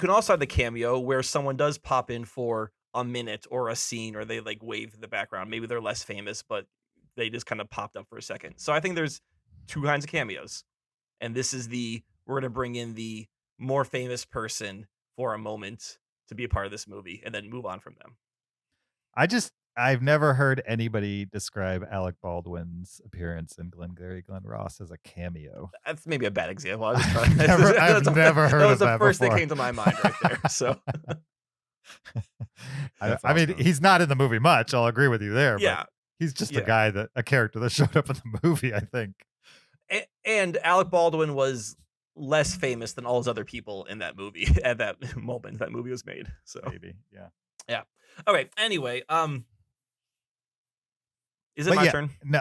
also have the cameo where someone does pop in for a minute or a scene, or they like wave in the background. Maybe they're less famous, but they just kind of popped up for a second. So I think there's two kinds of cameos, and this is we're gonna bring in the more famous person for a moment to be a part of this movie, and then move on from them. I've never heard anybody describe Alec Baldwin's appearance in Glengarry Glen Ross as a cameo. That's maybe a bad example. I was trying. I've never heard that was of the that first before. that came to my mind right there. So I mean, he's not in the movie much. I'll agree with you there. yeah, But he's just a character that showed up in the movie, I think. and Alec Baldwin was less famous than all his other people in that movie at that moment that movie was made. So Maybe, yeah. All right. Anyway, is it But my yeah, turn? no,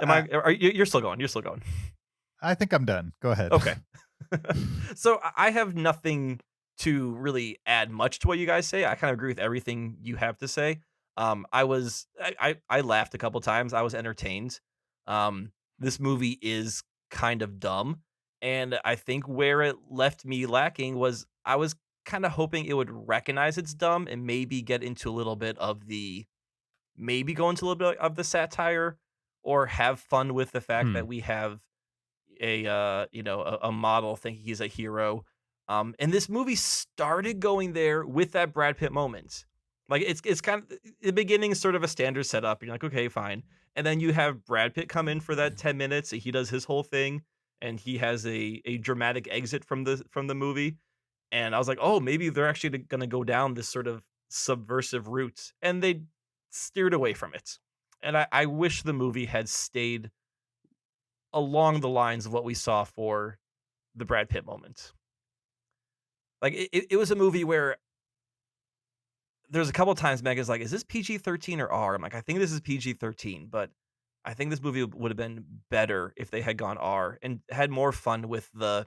You're still going. You're still going. I think I'm done. Go ahead. Okay. So I have nothing to really add much to what you guys say. I kind of agree with everything you have to say. I laughed a couple times. I was entertained. This movie is kind of dumb, and I think where it left me lacking was I was kind of hoping it would recognize it's dumb and maybe get into a little bit of maybe go into a little bit of the satire, or have fun with the fact that we have a model thinking he's a hero. And this movie started going there with that Brad Pitt moment. Like it's kind of the beginning is sort of a standard setup. You're like, okay, fine. And then you have Brad Pitt come in for that 10 minutes. He does his whole thing, and he has a dramatic exit from the movie. And I was like, oh, maybe they're actually going to go down this sort of subversive route. And they steered away from it. And I wish the movie had stayed along the lines of what we saw for the Brad Pitt moment. Like it was a movie where there's a couple times Megan's like, is this PG-13 or R? I'm like, I think this is PG-13, but I think this movie would have been better if they had gone R and had more fun with the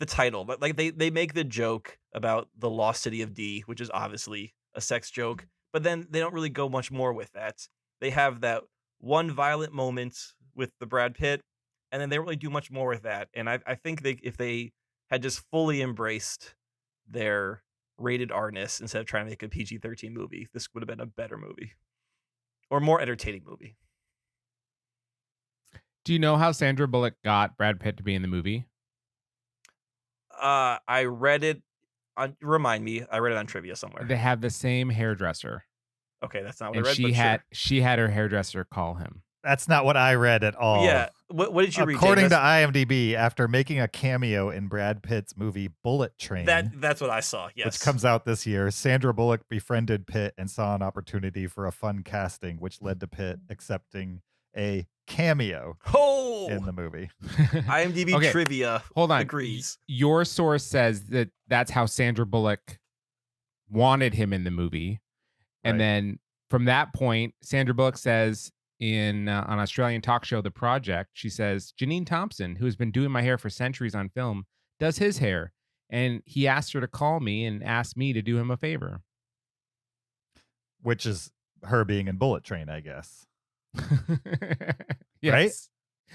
title. But like they make the joke about the lost city of D, which is obviously a sex joke, but then they don't really go much more with that. They have that one violent moment with the Brad Pitt, and then they don't really do much more with that. And I think if they had just fully embraced their rated R-ness instead of trying to make a PG-13 movie, this would have been a better movie or more entertaining movie. Do you know how Sandra Bullock got Brad Pitt to be in the movie? I read it remind me. I read it on trivia somewhere. They have the same hairdresser. Okay, that's not what And I read. she had her hairdresser call him. That's not what I read at all. Yeah. What did you read? According to IMDb, after making a cameo in Brad Pitt's movie Bullet Train, that's what I saw. Yes, which comes out this year, Sandra Bullock befriended Pitt and saw an opportunity for a fun casting, which led to Pitt accepting a cameo in the movie. IMDb trivia. Hold on. Agrees. Your source says that's how Sandra Bullock wanted him in the movie, and then from that point, Sandra Bullock says in an Australian talk show, The Project, she says, Janine Thompson, who has been doing my hair for centuries on film, does his hair. And he asked her to call me and asked me to do him a favor. Which is her being in Bullet Train, I guess. Yes.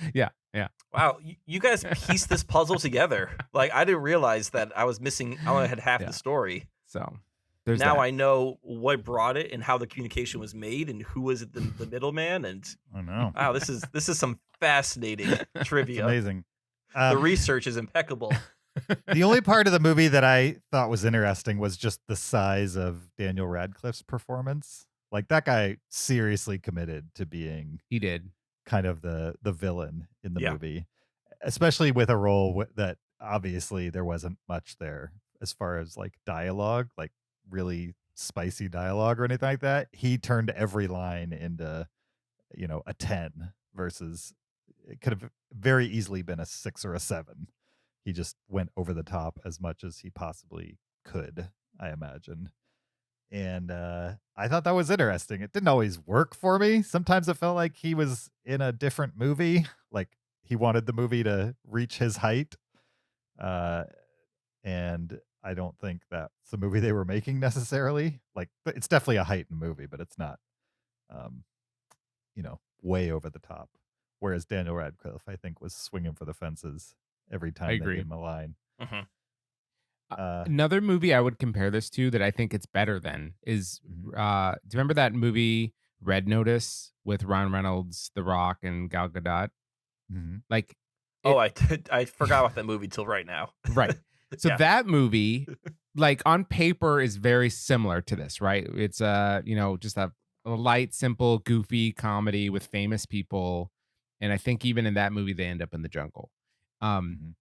Right? Yeah. Wow. You guys pieced this puzzle together. Like, I didn't realize that I was missing. I only had half the story. So now I know what brought it and how the communication was made and who was the middleman. And I know. Wow, this is some fascinating trivia. It's amazing. The research is impeccable. The only part of the movie that I thought was interesting was just the size of Daniel Radcliffe's performance. Like, that guy seriously committed to being he did kind of the villain in the movie, especially with a role that obviously there wasn't much there as far as like dialogue, like really spicy dialogue or anything like that. He turned every line into, a 10 versus it could have very easily been a 6 or a 7. He just went over the top as much as he possibly could, I imagine. And I thought that was interesting. It didn't always work for me. Sometimes it felt like he was in a different movie. Like he wanted the movie to reach his height. And I don't think that's the movie they were making necessarily. Like, it's definitely a heightened movie, but it's not, way over the top. Whereas Daniel Radcliffe, I think, was swinging for the fences every time they gave him a line. Mm-hmm. Another movie I would compare this to that I think it's better than is, do you remember that movie Red Notice with Ryan Reynolds, The Rock, and Gal Gadot? Mhm. Like, Oh, I forgot about that movie till right now. right. So Yeah. that movie, like on paper, is very similar to this, right? It's just a light, simple, goofy comedy with famous people, and I think even in that movie they end up in the jungle. Mhm.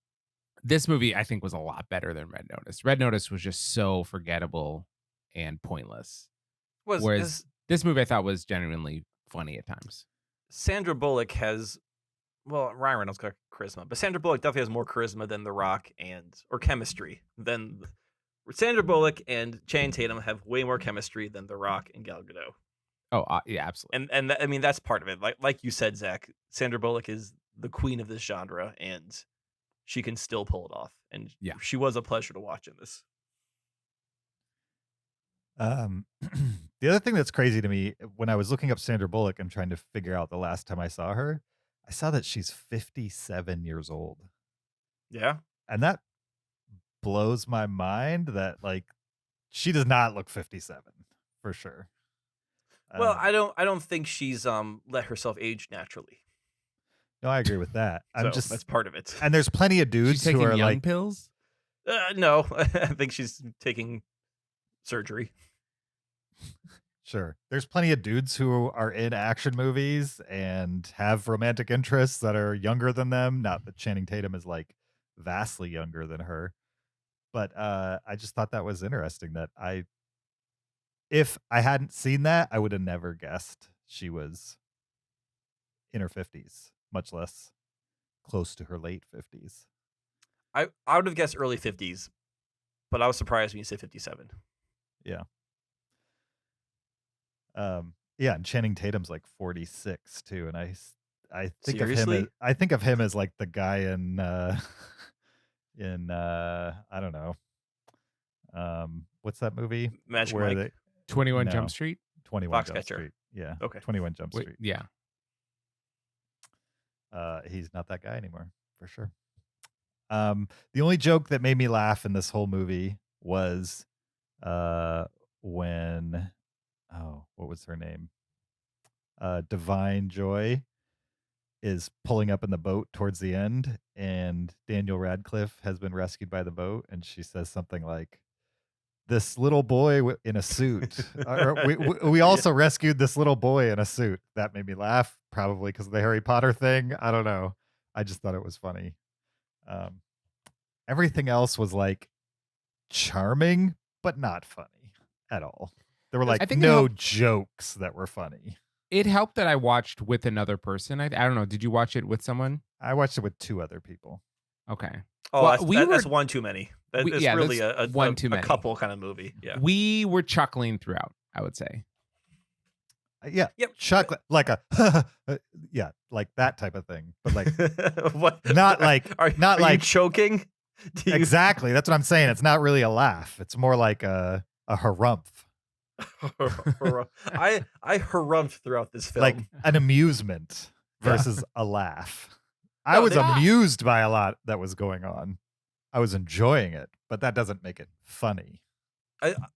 This movie I think was a lot better than Red Notice. Red Notice was just so forgettable and pointless, whereas this movie I thought was genuinely funny at times. Sandra Bullock has, well, Ryan Reynolds got charisma, but Sandra Bullock definitely has more charisma than The Rock or chemistry than Sandra Bullock, and Channing Tatum have way more chemistry than The Rock and Gal Gadot. Oh, yeah, absolutely. And I mean, that's part of it. Like you said, Zach, Sandra Bullock is the queen of this genre, and she can still pull it off. And Yeah. she was a pleasure to watch in this. The other thing that's crazy to me, when I was looking up Sandra Bullock and trying to figure out the last time I saw her, I saw that she's 57 years old. Yeah. And that blows my mind that, like, she does not look 57 for sure. Well, I don't think she's let herself age naturally. No, I agree with that. So that's part of it. And there's plenty of dudes She's taking who are young like, pills. No, I think she's taking surgery. sure. There's plenty of dudes who are in action movies and have romantic interests that are younger than them. Not that Channing Tatum is like vastly younger than her. But I just thought that was interesting that if I hadn't seen that, I would have never guessed she was in her 50s, much less close to her late 50s. I would have guessed early 50s, but I was surprised when you said 57. Yeah. Yeah, and Channing Tatum's like 46 too, and I think Seriously? of him as like the guy in I don't know. What's that movie? Magic Where Mike? 21 No. Jump Street. 21 Jump Foxcatcher. Street. Yeah. Okay. 21 Jump Wait, Street. yeah. He's not that guy anymore, for sure. The only joke that made me laugh in this whole movie was when what was her name? Divine Joy is pulling up in the boat towards the end, and Daniel Radcliffe has been rescued by the boat, and she says something like, "This little boy in a suit." We also rescued this little boy in a suit. That made me laugh, probably because of the Harry Potter thing. I don't know. I just thought it was funny. Everything else was like charming, but not funny at all. There were I like think no jokes that were funny. It helped that I watched with another person. I don't know. Did you watch it with someone? I watched it with 2 other people. Okay. Oh, Well, that's one too many. It's yeah, really that's a one too many. couple kind of movie. Yeah. We were chuckling throughout, I would say. Yeah. Yep. Chuck like a yeah, like that type of thing. But like What? not like Are you choking? exactly. That's what I'm saying. It's not really a laugh. It's more like a harumph. I harumphed throughout this film. Like an amusement versus a laugh. I No, was they- amused by a lot that was going on. I was enjoying it, but that doesn't make it funny.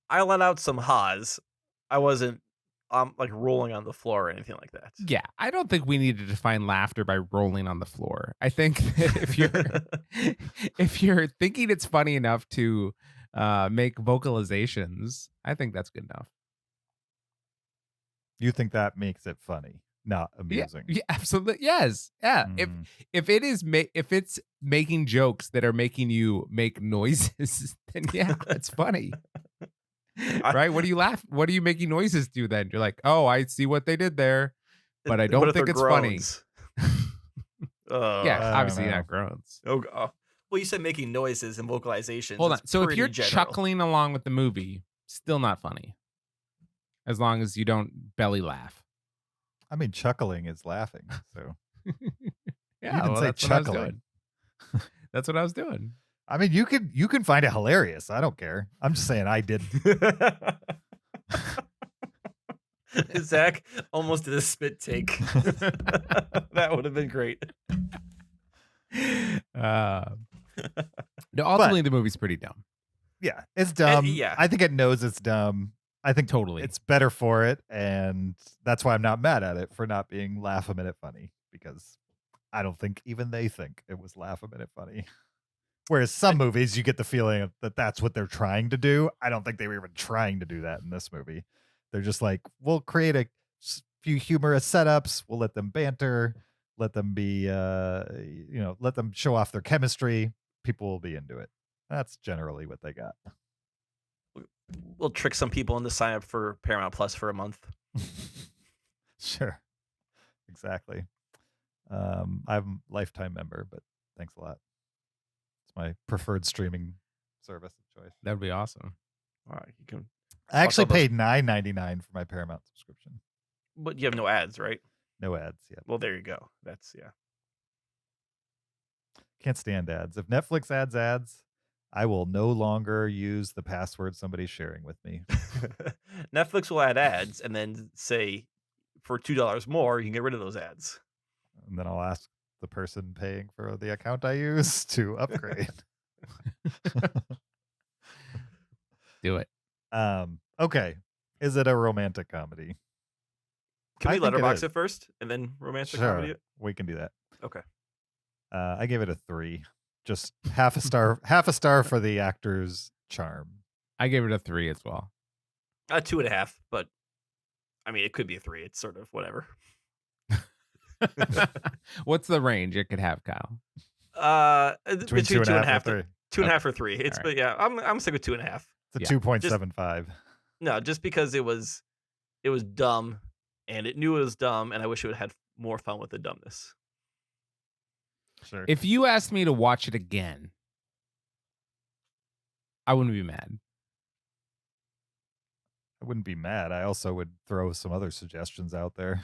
I let out some ha's. I wasn't like rolling on the floor or anything like that. Yeah, I don't think we need to define laughter by rolling on the floor. I think that if you're thinking it's funny enough to make vocalizations, I think that's good enough. You think that makes it funny, not Yeah, amusing? yeah, absolutely. Yes. Yeah. Mm. If it's making jokes that are making you make noises, then yeah, it's funny. Right? What are you making noises to then? You're like, "Oh, I see what they did there, but I What don't if think they're it's funny." groans? Yeah, don't obviously know. not groans. Oh, well, you said making noises and vocalizations. Hold on. It's So if pretty you're general. chuckling along with the movie, still not funny. As long as you don't belly laugh. I mean, chuckling is laughing. So Yeah, You can say that's what I was chuckling. doing. That's what I was doing. I mean, you can find it hilarious. I don't care. I'm just saying I didn't. Zach almost did a spit take. That would have been great. No, ultimately the movie's pretty dumb. Yeah, it's dumb. yeah. I think it knows it's dumb. I think Totally. it's better for it, and that's why I'm not mad at it for not being laugh a minute funny, because I don't think even they think it was laugh a minute funny. Whereas some movies, you get the feeling that that's what they're trying to do. I don't think they were even trying to do that in this movie. They're just like, we'll create a few humorous setups. We'll let them banter. Let them be, let them show off their chemistry. People will be into it. That's generally what they got. We'll trick some people into sign up for Paramount Plus for a month. Sure. Exactly. I'm a lifetime member, but thanks a lot. It's my preferred streaming service of choice. That would be awesome. All right, you can. I actually Also, paid $9.99 for my Paramount subscription. But you have no ads, right? No ads yet. Well, there you go. That's yeah. Can't stand ads. If Netflix adds ads, I will no longer use the password somebody's sharing with me. Netflix will add ads and then say for $2 more, you can get rid of those ads. And then I'll ask the person paying for the account I use to upgrade. Do it. Okay. Is it a romantic comedy? Can I we think it letterbox is. it first and then romantic Sure. comedy it? We can do that. Okay. I gave it a 3. Just half a star for the actor's charm. I gave it a 3 as well. 2.5, but I mean, it could be a 3. It's sort of whatever. What's the range it could have, Kyle? Between 2.5 and 3. 2.5 or 3. It's All right. but yeah, I'm sick with 2.5. It's a Yeah. 2.75. No, just because it was dumb and it knew it was dumb, and I wish it would have had more fun with the dumbness. Sure. If you asked me to watch it again, I wouldn't be mad. I wouldn't be mad. I also would throw some other suggestions out there.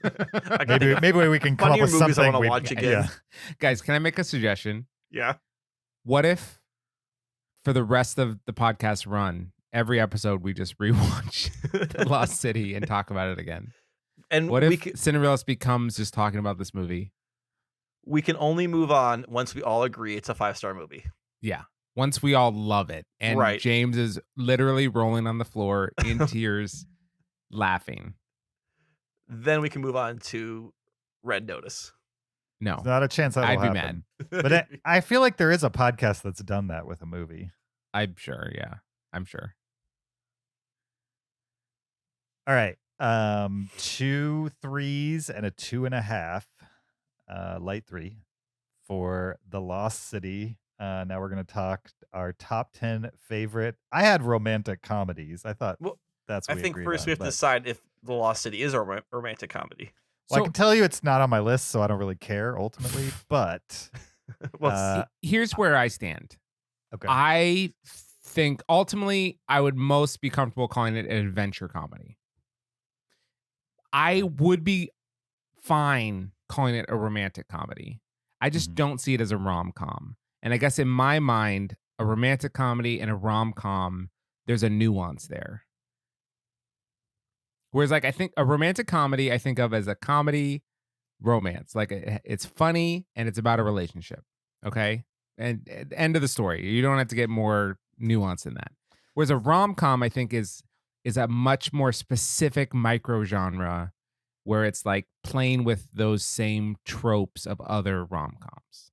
I gotta think of Maybe we can come up funnier with movies I something. want to watch again. Yeah. Guys, can I make a suggestion? Yeah. What if for the rest of the podcast run, every episode we just rewatch The Lost City and talk about it again? And What we if Cinereelists becomes just talking about this movie? we can only move on once we all agree it's a 5-star movie. Yeah. Once we all love it. And Right. James is literally rolling on the floor in tears, laughing. Then we can move on to Red Notice. No. There's not a chance that'll I'd be happen. mad. But I feel like there is a podcast that's done that with a movie. I'm sure. Yeah. I'm sure. All right. 2 3s and a 2.5. Light 3 for The Lost City. Now we're going to talk our top 10 favorite. I had romantic comedies. I thought Well, that's I what we think agreed first on, we have to but- decide if The Lost City is a romantic comedy. Well, I So- can tell you it's not on my list, so I don't really care ultimately. But Well, Here's where I stand. okay, I think ultimately I would most be comfortable calling it an adventure comedy. I would be fine calling it a romantic comedy. I just Mhm. don't see it as a rom-com. And I guess in my mind, a romantic comedy and a rom-com, there's a nuance there. Whereas like I think a romantic comedy I think of as a comedy romance. Like it's funny and it's about a relationship. Okay? And end of the story. You don't have to get more nuance than that. Whereas a rom-com I think is a much more specific micro genre where it's like playing with those same tropes of other rom-coms.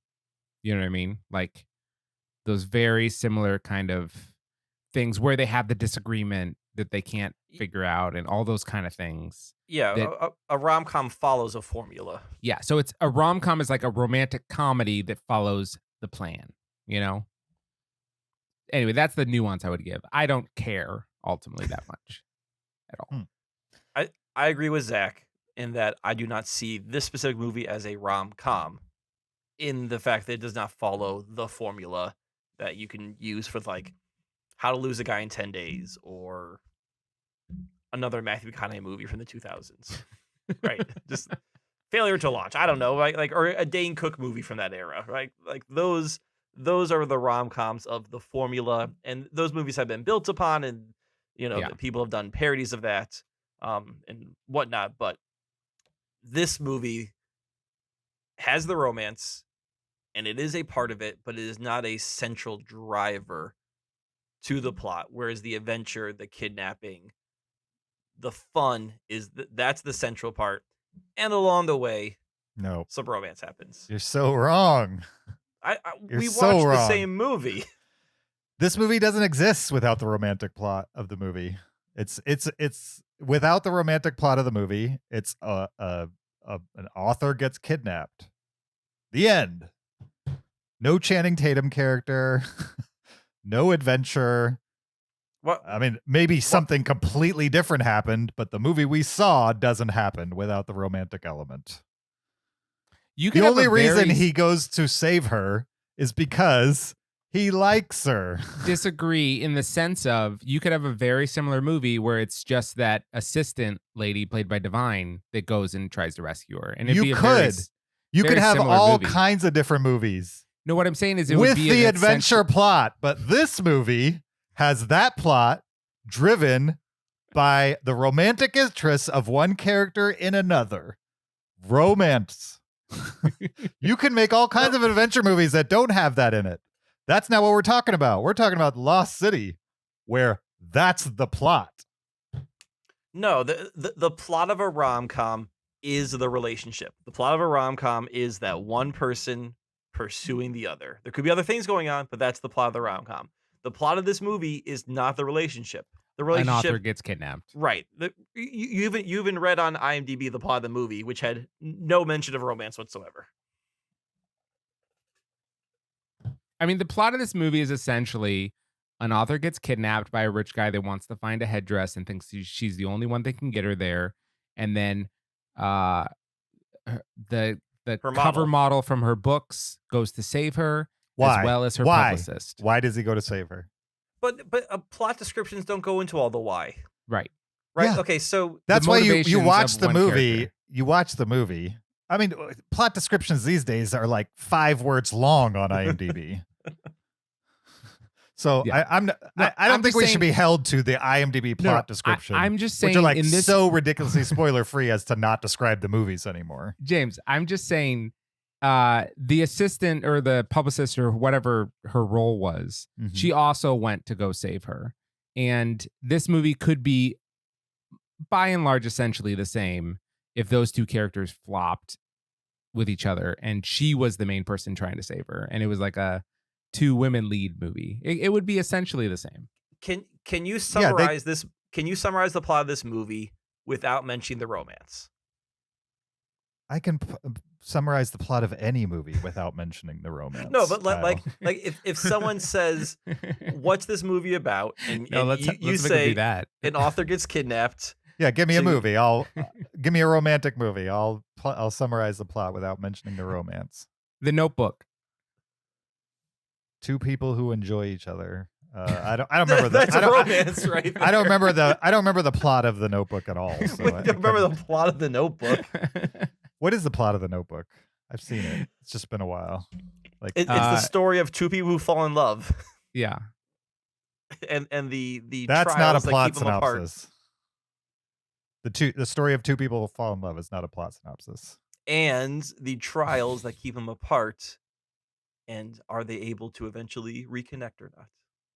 You know what I mean? Like those very similar kind of things where they have the disagreement that they can't figure out and all those kind of things. yeah, that- a rom-com follows a formula. Yeah, so it's a rom-com is like a romantic comedy that follows the plan, you know? Anyway, that's the nuance I would give. I don't care ultimately that much at all. I agree with Zach in that I do not see this specific movie as a rom-com in the fact that it does not follow the formula that you can use for like How to Lose a Guy in 10 Days or another Matthew McConaughey movie from the 2000s. Right? Just Failure to Launch. I don't know, like or a Dane Cook movie from that era, right? Like those are the rom-coms of the formula, and those movies have been built upon, and Yeah. people have done parodies of that and whatnot, but this movie has the romance and it is a part of it, but it is not a central driver to the plot, whereas the adventure, the kidnapping, the fun is that's the central part. And along the way, No, some romance happens. you're so wrong. You're We so watched the wrong. same movie. This movie doesn't exist without the romantic plot of the movie. It's without the romantic plot of the movie. It's an author gets kidnapped. The end. No Channing Tatum character. No adventure. What? I mean, maybe something completely different happened, but the movie we saw doesn't happen without the romantic element. You can The have only a reason very he goes to save her is because he likes her. disagree in the sense of you could have a very similar movie where it's just that assistant lady played by Divine that goes and tries to rescue her. And it'd You be a could. You very could have similar all movie. kinds of different movies No, what I'm saying is it with would be the an adventure plot, but this movie has that plot driven by the romantic interests of one character in another. Romance. You can make all kinds of adventure movies that don't have that in it. That's not what we're talking about. We're talking about Lost City, where that's the plot. No, the plot of a rom-com is the relationship. The plot of a rom-com is that one person pursuing the other. There could be other things going on, but that's the plot of the rom-com. The plot of this movie is not the relationship. The An relationship, author gets kidnapped. right? You even read on IMDb the plot of the movie, which had no mention of romance whatsoever. I mean, the plot of this movie is essentially an author gets kidnapped by a rich guy that wants to find a headdress and thinks she's the only one that can get her there. And then the cover model from her books goes to save her, Why? as well as her Why? publicist. Why does he go to save her? But plot descriptions don't go into all the why, Right. right? Yeah. Okay, so That's why you motivations watch of the one movie. character. You watch the movie. I mean, plot descriptions these days are like 5 words long on IMDb. So Yeah. I I'm don't think just we saying- should be held to the IMDb plot No, description. I'm just which saying are like in this so ridiculously spoiler free as to not describe the movies anymore. James, I'm just saying the assistant or the publicist or whatever her role was, Mhm. she also went to go save her. And this movie could be, by and large, essentially the same if those two characters flopped with each other and she was the main person trying to save her. And it was like a 2 women lead movie. It would be essentially the same. can you summarize this? Can you summarize the plot of this movie without mentioning the romance? I can summarize the plot of any movie without mentioning the romance. No, but Kyle. like if someone says, "What's this movie about?" and, No, and let's you make it say be that. an author gets kidnapped, yeah, give me a to- movie. I'll give me a romantic movie. I'll summarize the plot without mentioning the romance. The Notebook. 2 people who enjoy each other. I don't remember the that's I don't, romance, right? I don't remember the plot of the Notebook at all. So I don't remember the plot of the Notebook. What is the plot of the Notebook? I've seen it. It's just been a while. Like It's the story of 2 people who fall in love, Yeah. and the that's not a trials that plot keep them apart. synopsis. The story of 2 people who fall in love is not a plot synopsis. And the trials that keep them apart, and are they able to eventually reconnect or not?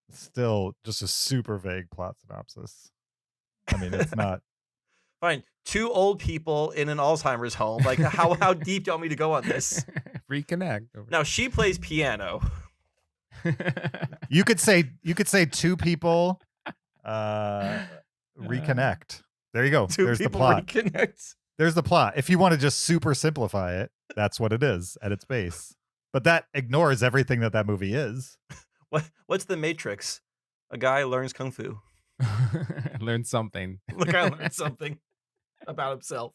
Still just a super vague plot synopsis. I mean, it's not. Fine, 2 old people in an Alzheimer's home. Like, how deep do you want me to go on this? Reconnect. Now she plays piano. You could say 2 people reconnect. There you go. 2 There's the people plot. reconnect. There's the plot. If you want to just super simplify it, that's what it is at its base. But that ignores everything that movie is. What's the Matrix? A guy learns kung fu. Learn something. The guy learns something about himself.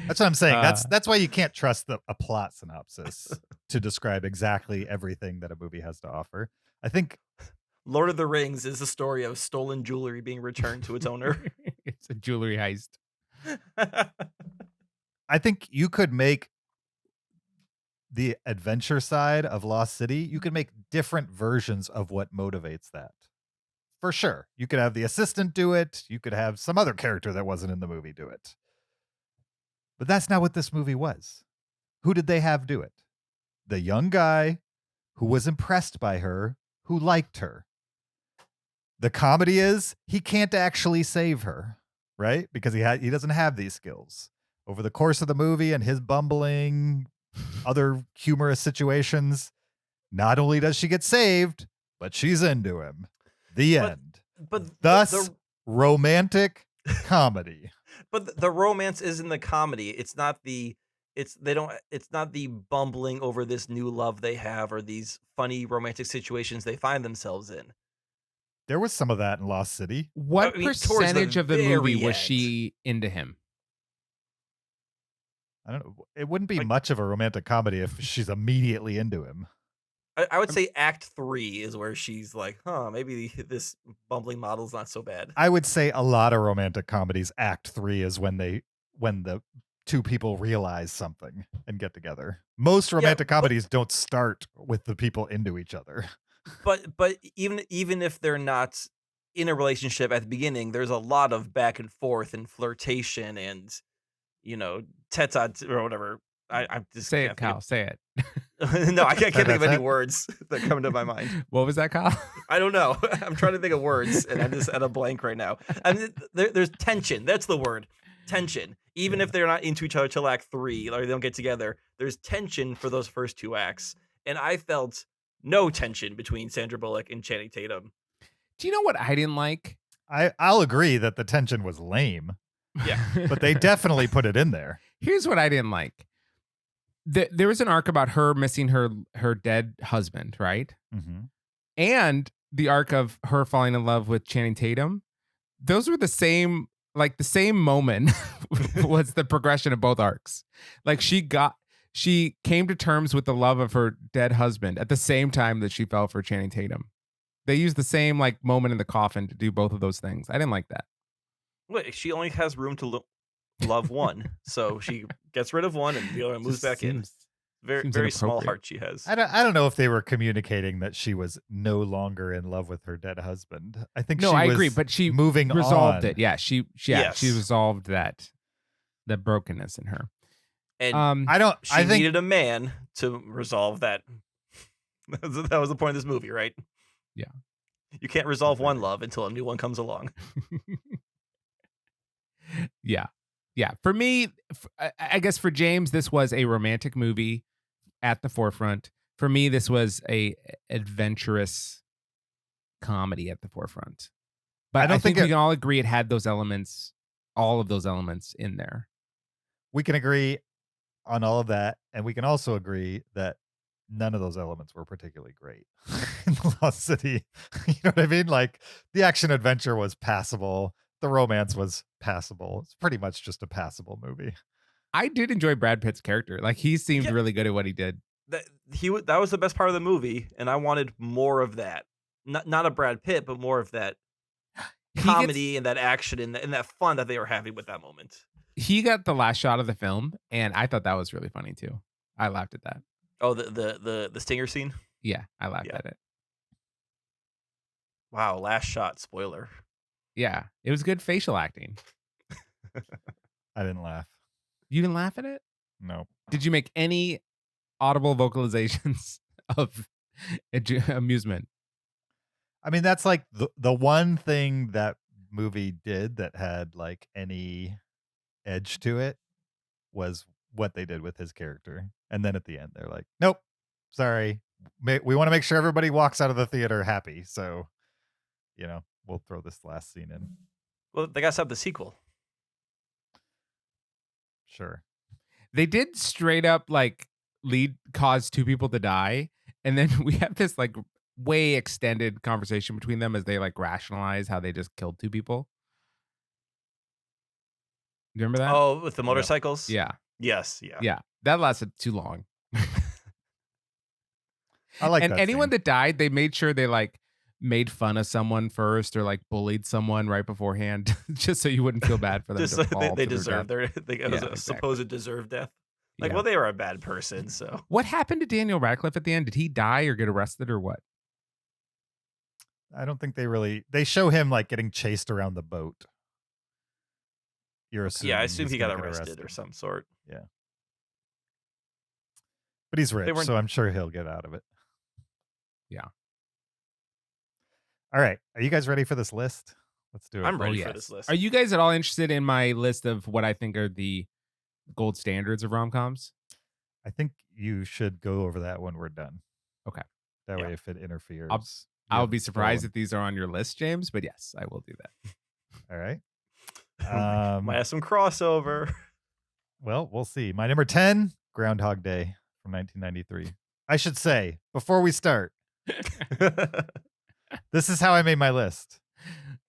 That's what I'm saying. That's why you can't trust a plot synopsis to describe exactly everything that a movie has to offer. I think Lord of the Rings is the story of stolen jewelry being returned to its owner. It's a jewelry heist. I think you could make the adventure side of Lost City, you could make different versions of what motivates that. For sure. You could have the assistant do it. You could have some other character that wasn't in the movie do it. But that's not what this movie was. Who did they have do it? The young guy who was impressed by her, who liked her. the comedy is he can't actually save her, right? Because he doesn't have these skills. Over the course of the movie and his bumbling, other humorous situations, not only does she get saved, but she's into him. The end. But Thus, romantic comedy. But the romance is in the comedy. It's not the bumbling over this new love they have or these funny romantic situations they find themselves in. There was some of that in Lost City. What I mean, towards the percentage of the movie very was end. she into him? I don't know. It wouldn't be Like- much of a romantic comedy if she's immediately into him. I would say Act 3 is where she's like, maybe this bumbling model's not so bad. I would say a lot of romantic comedies, Act 3 is when the two people realize something and get together. Most romantic comedies don't start with the people into each other. But even if they're not in a relationship at the beginning, there's a lot of back and forth and flirtation and tete-a-tete or whatever. I just Say can't it, Kyle. Say it. No, I can't think of any Tete-a-tete? words that come to my mind. What was that, Kyle? I don't know. I'm trying to think of words, and I'm just at a blank right now. I mean, there's tension. That's the word. Tension. Even if they're not into each other till Act 3, or they don't get together, there's tension for those first two acts. And I felt no tension between Sandra Bullock and Channing Tatum. Do you know what I didn't like? I'll agree that the tension was lame, Yeah. but they definitely put it in there. Here's what I didn't like. There was an arc about her missing her dead husband, right? Mm-hmm. And the arc of her falling in love with Channing Tatum. Those were the same moment was the progression of both arcs. Like she came to terms with the love of her dead husband at the same time that she fell for Channing Tatum. They used the same moment in the coffin to do both of those things. I didn't like that. Wait, she only has room to love one, so she gets rid of one and the other one moves Just back in. seems Very small inappropriate. heart she has. I don't know if they were communicating that she was no longer in love with her dead husband. I think No, she I was agree, but she moving resolved on. it. Yeah, she Yes. resolved that brokenness in her. And I think needed a man to resolve that. That was the point of this movie, right? Yeah. You can't resolve one love until a new one comes along. Yeah. For me, I guess for James, this was a romantic movie at the forefront. For me, this was a adventurous comedy at the forefront. But I think we can all agree it had those elements, all of those elements in there. we can agree on all of that, and we can also agree that none of those elements were particularly great in The Lost City. You know what I mean? Like the action adventure was passable. The romance was passable. It's pretty much just a passable movie. I did enjoy Brad Pitt's character. Like he seemed really good at what he did. That was the best part of the movie, and I wanted more of that. Not a Brad Pitt, but more of that comedy and that action and that fun that they were having with that moment. He got the last shot of the film, and I thought that was really funny too. I laughed at that. Oh, the stinger scene? Yeah, I laughed at it. Wow, last shot, spoiler. Yeah, it was good facial acting. I didn't laugh. You didn't laugh at it? No. Did you make any audible vocalizations of amusement? I mean, that's like the one thing that movie did that had like any edge to it was what they did with his character. And then at the end, they're like, nope, sorry. We want to make sure everybody walks out of the theater happy. So, we'll throw this last scene in. Well, they got to set up the sequel. Sure. They did straight up cause two people to die. And then we have this way extended conversation between them as they rationalize how they just killed two people. You remember that? Oh, with the motorcycles? Yeah. Yes, yeah. Yeah. That lasted too long. I like and that anyone scene. that died, they made sure they made fun of someone first or bullied someone right beforehand just so you wouldn't feel bad for them. Just to so fall they to their deserve death. their supposed deserved death. Yeah. Well, they were a bad person, so. What happened to Daniel Radcliffe at the end? Did he die or get arrested or what? I don't think they show him getting chased around the boat. You're assuming. Yeah, I assume he's he got gonna get arrested or some sort. Yeah. But he's rich, so I'm sure he'll get out of it. Yeah. All right. Are you guys ready for this list? Let's do it. I'm Oh, ready for yes. this list. Are you guys at all interested in my list of what I think are the gold standards of rom-coms? I think you should go over that when we're done. Okay. That Yeah. way, if it interferes, you I'll have be it surprised scrolling. if these are on your list, James, but yes, I will do that. All right. Might have some crossover. Well, we'll see. My number 10, Groundhog Day from 1993. I should say, before we start, this is how I made my list.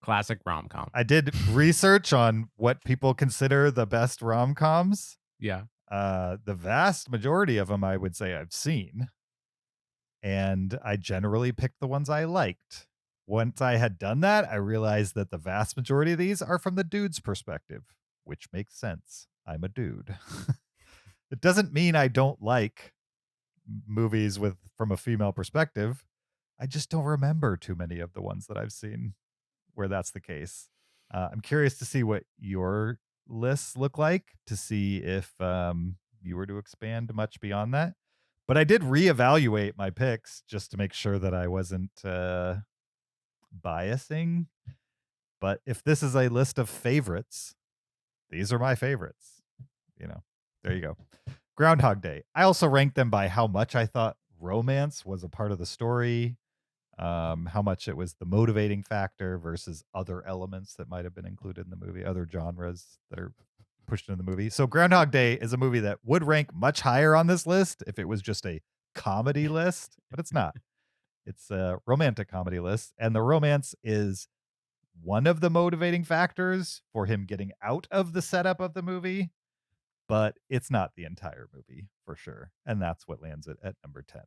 Classic rom-com. I did research on what people consider the best rom-coms. Yeah. The vast majority of them, I would say, I've seen. And I generally picked the ones I liked. Once I had done that, I realized that the vast majority of these are from the dude's perspective, which makes sense. I'm a dude. It doesn't mean I don't like movies from a female perspective. I just don't remember too many of the ones that I've seen where that's the case. I'm curious to see what your lists look like, to see if you were to expand much beyond that. But I did reevaluate my picks just to make sure that I wasn't biasing. But if this is a list of favorites, these are my favorites. There you go. Groundhog Day. I also ranked them by how much I thought romance was a part of the story, how much it was the motivating factor versus other elements that might have been included in the movie, other genres that are pushed into the movie. So Groundhog Day is a movie that would rank much higher on this list if it was just a comedy list, but it's not. It's a romantic comedy list, and the romance is one of the motivating factors for him getting out of the setup of the movie, but it's not the entire movie for sure. And that's what lands it at number 10.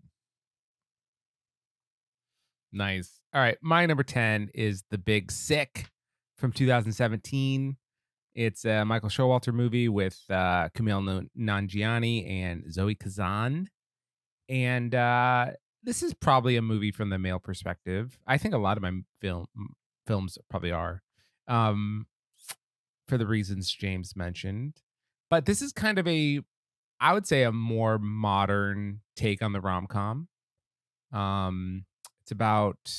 Nice. All right. My number 10 is The Big Sick from 2017. It's a Michael Showalter movie with Kumail Nanjiani and Zoe Kazan. And this is probably a movie from the male perspective. I think a lot of my films probably are, for the reasons James mentioned. But this is kind of I would say, a more modern take on the rom-com. It's about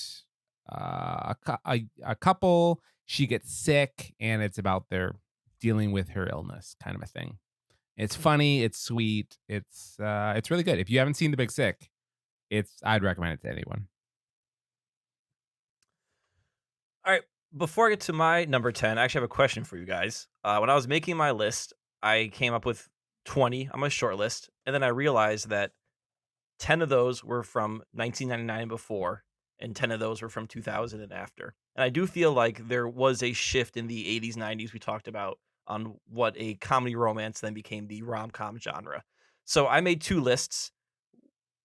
a couple. She gets sick, and it's about their dealing with her illness, kind of a thing. It's funny. It's sweet. It's really good. If you haven't seen The Big Sick, I'd recommend it to anyone. All right. Before I get to my number 10, I actually have a question for you guys. When I was making my list, I came up with 20 on my short list, and then I realized that 10 of those were from 1999 and before, and 10 of those were from 2000 and after. And I do feel like there was a shift in the 80s, 90s we talked about on what a comedy romance then became the rom-com genre. So I made two lists.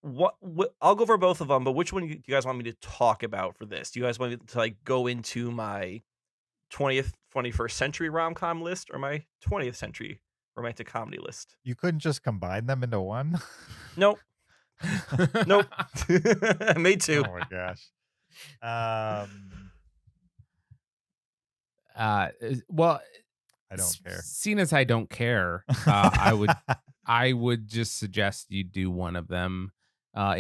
What I'll go over both of them, but which one do you guys want me to talk about for this? Do you guys want me to go into my 21st century rom-com list or my 20th century romantic comedy list? You couldn't just combine them into one? Nope. Nope. I made two. Oh my gosh. Well, I don't care. Seeing as I don't care, I would just suggest you do one of them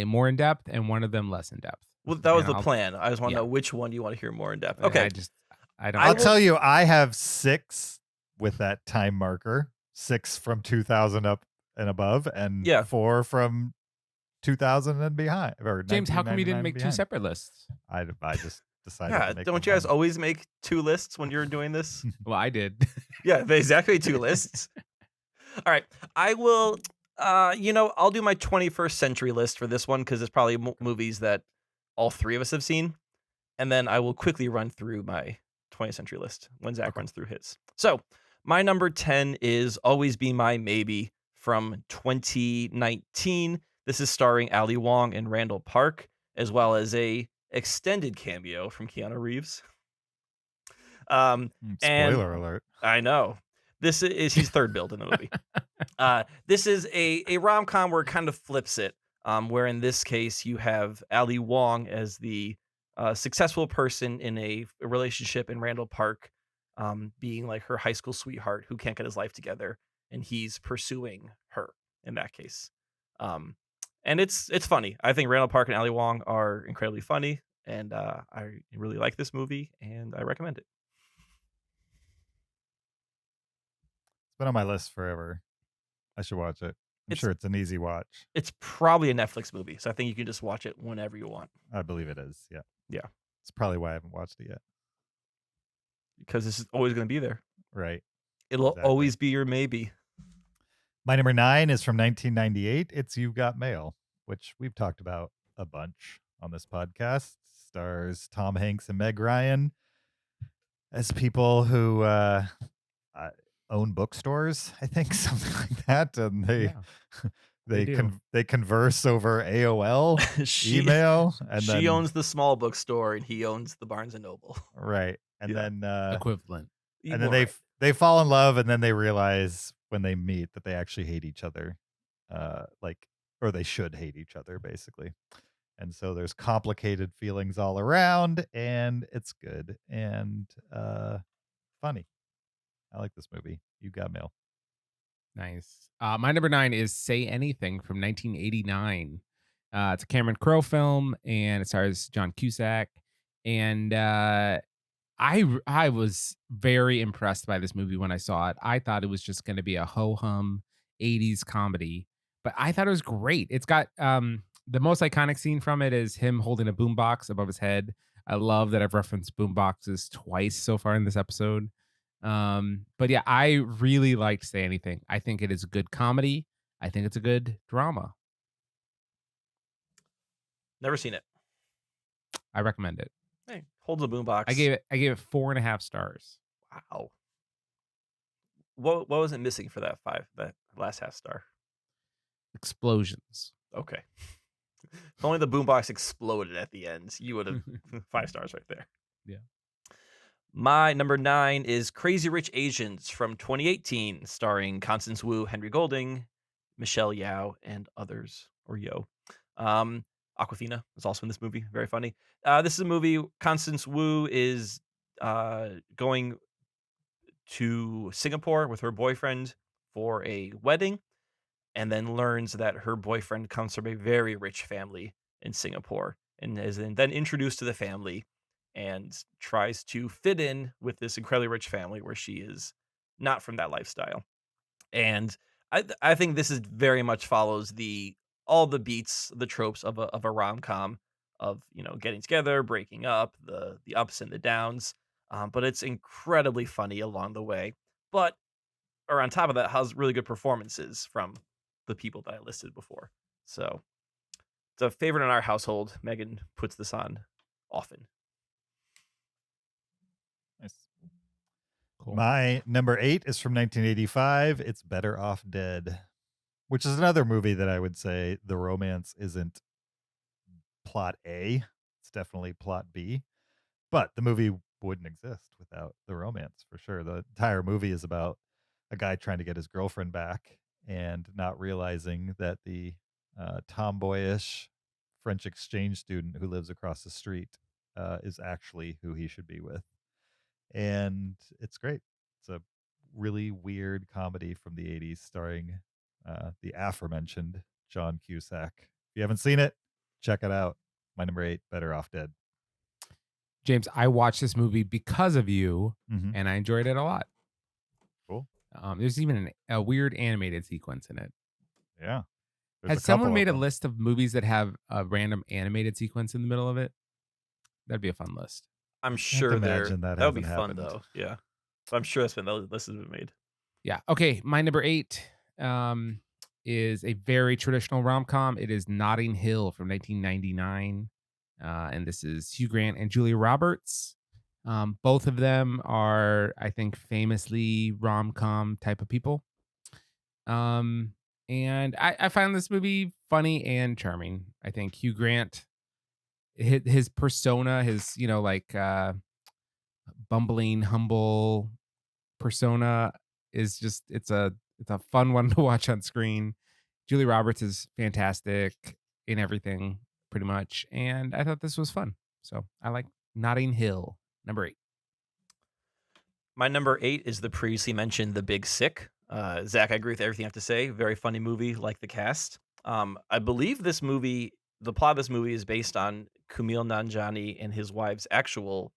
more in depth and one of them less in depth. Well, that was the plan. I just want to yeah. know which one you want to hear more in depth. Okay. I'll tell you, I have 6 with that time marker. 6 from 2000 up and above, and 4 from 2000 and behind. Or James, how come you didn't make behind. 2 separate lists? I just decided. Yeah, to make don't you guys always make 2 lists when you're doing this? Well, I did. Yeah, exactly 2 lists. All right, I will. I'll do my 21st century list for this one because it's probably movies that all 3 of us have seen, and then I will quickly run through my 20th century list when Zach runs through his. So my number 10 is Always Be My Maybe from 2019. This is starring Ali Wong and Randall Park, as well as a extended cameo from Keanu Reeves. Spoiler alert. I know. This is he's third build in the movie. This is a rom-com where it kind of flips it, where in this case you have Ali Wong as the successful person in a relationship, and Randall Park being like her high school sweetheart who can't get his life together, and he's pursuing her in that case. And it's funny. I think Randall Park and Ali Wong are incredibly funny. and I really like this movie, and I recommend it. It's been on my list forever. I should watch it. I'm sure it's an easy watch. It's probably a Netflix movie, so I think you can just watch it whenever you want. I believe it is. Yeah. Yeah. It's probably why I haven't watched it yet. Because this is always going to be there. Right. It'll Exactly. always be your maybe. My number 9 is from 1998. It's You've Got Mail, which we've talked about a bunch on this podcast. Stars Tom Hanks and Meg Ryan as people who own bookstores, I think, something like that, and they converse over AOL email, and she then owns the small bookstore and he owns the Barnes and Noble. Right, and then equivalent, and then they fall in love, and then they realize when they meet that they actually hate each other, or they should hate each other, basically. And so there's complicated feelings all around, and it's good and funny. I like this movie. You Got Mail. Nice. My number 9 is Say Anything from 1989. It's a Cameron Crowe film, and it stars John Cusack. And I was very impressed by this movie when I saw it. I thought it was just going to be a ho-hum 80s comedy, but I thought it was great. It's got the most iconic scene from it is him holding a boombox above his head. I love that I've referenced boomboxes twice so far in this episode. But yeah, I really liked Say Anything. I think it is a good comedy. I think it's a good drama. Never seen it. I recommend it. Hey, holds a boombox. I gave it 4.5 stars. Wow. What was it missing for that last half star? Explosions. Okay. If only the boombox exploded at the end, you would have 5 stars right there. Yeah. My number 9 is Crazy Rich Asians from 2018, starring Constance Wu, Henry Golding, Michelle Yeoh, and others, or Yo. Awkwafina is also in this movie. Very funny. This is a movie. Constance Wu is going to Singapore with her boyfriend for a wedding, and then learns that her boyfriend comes from a very rich family in Singapore, and is then introduced to the family and tries to fit in with this incredibly rich family where she is not from that lifestyle. And I think this is very much follows all the beats, the tropes of a rom-com of, getting together, breaking up, the ups and the downs. But it's incredibly funny along the way. But on top of that, has really good performances from the people that I listed before. So it's a favorite in our household. Megan puts this on often. Nice. Cool. My number 8 is from 1985. It's Better Off Dead, which is another movie that I would say the romance isn't plot A. It's definitely plot B. But the movie wouldn't exist without the romance, for sure. The entire movie is about a guy trying to get his girlfriend back and not realizing that the tomboyish French exchange student who lives across the street is actually who he should be with. And it's great. It's a really weird comedy from the 80s starring the aforementioned John Cusack. If you haven't seen it, check it out. My number 8, Better Off Dead. James, I watched this movie because of you, and I enjoyed it a lot. Cool. There's even a weird animated sequence in it. Yeah. Has someone made a list of movies that have a random animated sequence in the middle of it? That'd be a fun list. I'm sure that would be hasn't fun happened. though. Yeah. So I'm sure this has been made. Yeah. Okay. My number 8 is a very traditional rom-com. It is Notting Hill from 1999. And this is Hugh Grant and Julia Roberts. Both of them are, I think, famously rom-com type of people. And I found this movie funny and charming. I think Hugh Grant, his persona, his, bumbling, humble persona is just, it's a fun one to watch on screen. Julia Roberts is fantastic in everything, pretty much. And I thought this was fun. So I like Notting Hill, number 8. My number 8 is the previously mentioned The Big Sick. Zach, I agree with everything you have to say. Very funny movie, like the cast. I believe this movie, the plot of this movie is based on Kumail Nanjiani and his wife's actual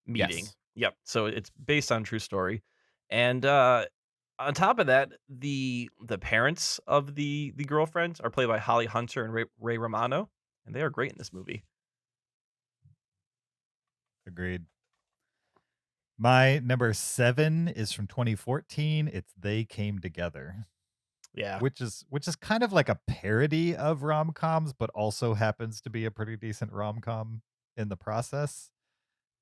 meeting. Yes. Yep. So it's based on true story. And on top of that, the parents of the girlfriends are played by Holly Hunter and Ray Romano, and they are great in this movie. Agreed. My number 7 is from 2014. It's They Came Together, Yeah. which is kind of like a parody of rom-coms, but also happens to be a pretty decent rom-com in the process.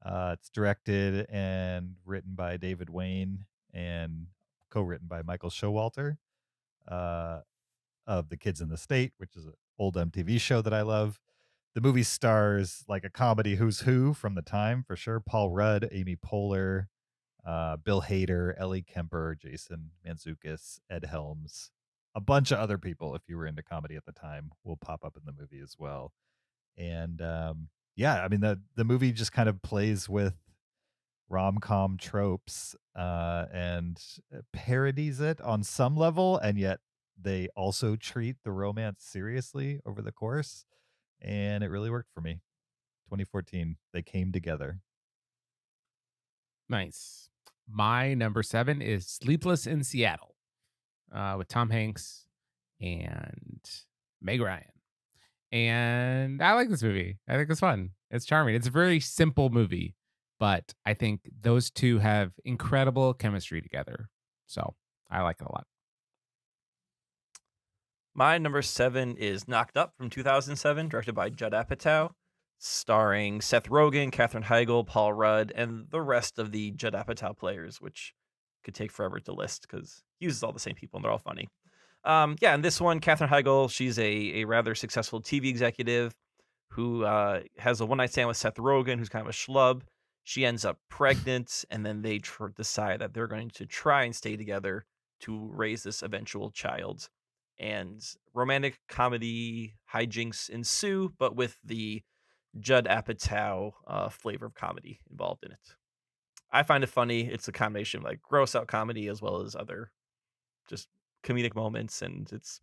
It's directed and written by David Wayne and co-written by Michael Showalter of The Kids in the State, which is an old MTV show that I love. The movie stars like a comedy who's who from the time, for sure. Paul Rudd, Amy Poehler, Bill Hader, Ellie Kemper, Jason Mantzoukas, Ed Helms. A bunch of other people, if you were into comedy at the time, will pop up in the movie as well. And yeah, I mean, the movie just kind of plays with rom-com tropes and parodies it on some level, and yet they also treat the romance seriously over the course. And it really worked for me. 2014, They Came Together. Nice. My number 7 is Sleepless in Seattle with Tom Hanks and Meg Ryan. And I like this movie. I think it's fun. It's charming. It's a very simple movie, but I think those two have incredible chemistry together. So I like it a lot. My number 7 is Knocked Up from 2007, directed by Judd Apatow, starring Seth Rogen, Katherine Heigl, Paul Rudd, and the rest of the Judd Apatow players, which could take forever to list because he uses all the same people and they're all funny. Yeah, and this one, Katherine Heigl, she's a rather successful TV executive who has a one-night stand with Seth Rogen, who's kind of a schlub. She ends up pregnant, and then they decide that they're going to try and stay together to raise this eventual child. And romantic comedy hijinks ensue, but with the Judd Apatow flavor of comedy involved in it. I find it funny. It's a combination of like gross out comedy as well as other just comedic moments, and it's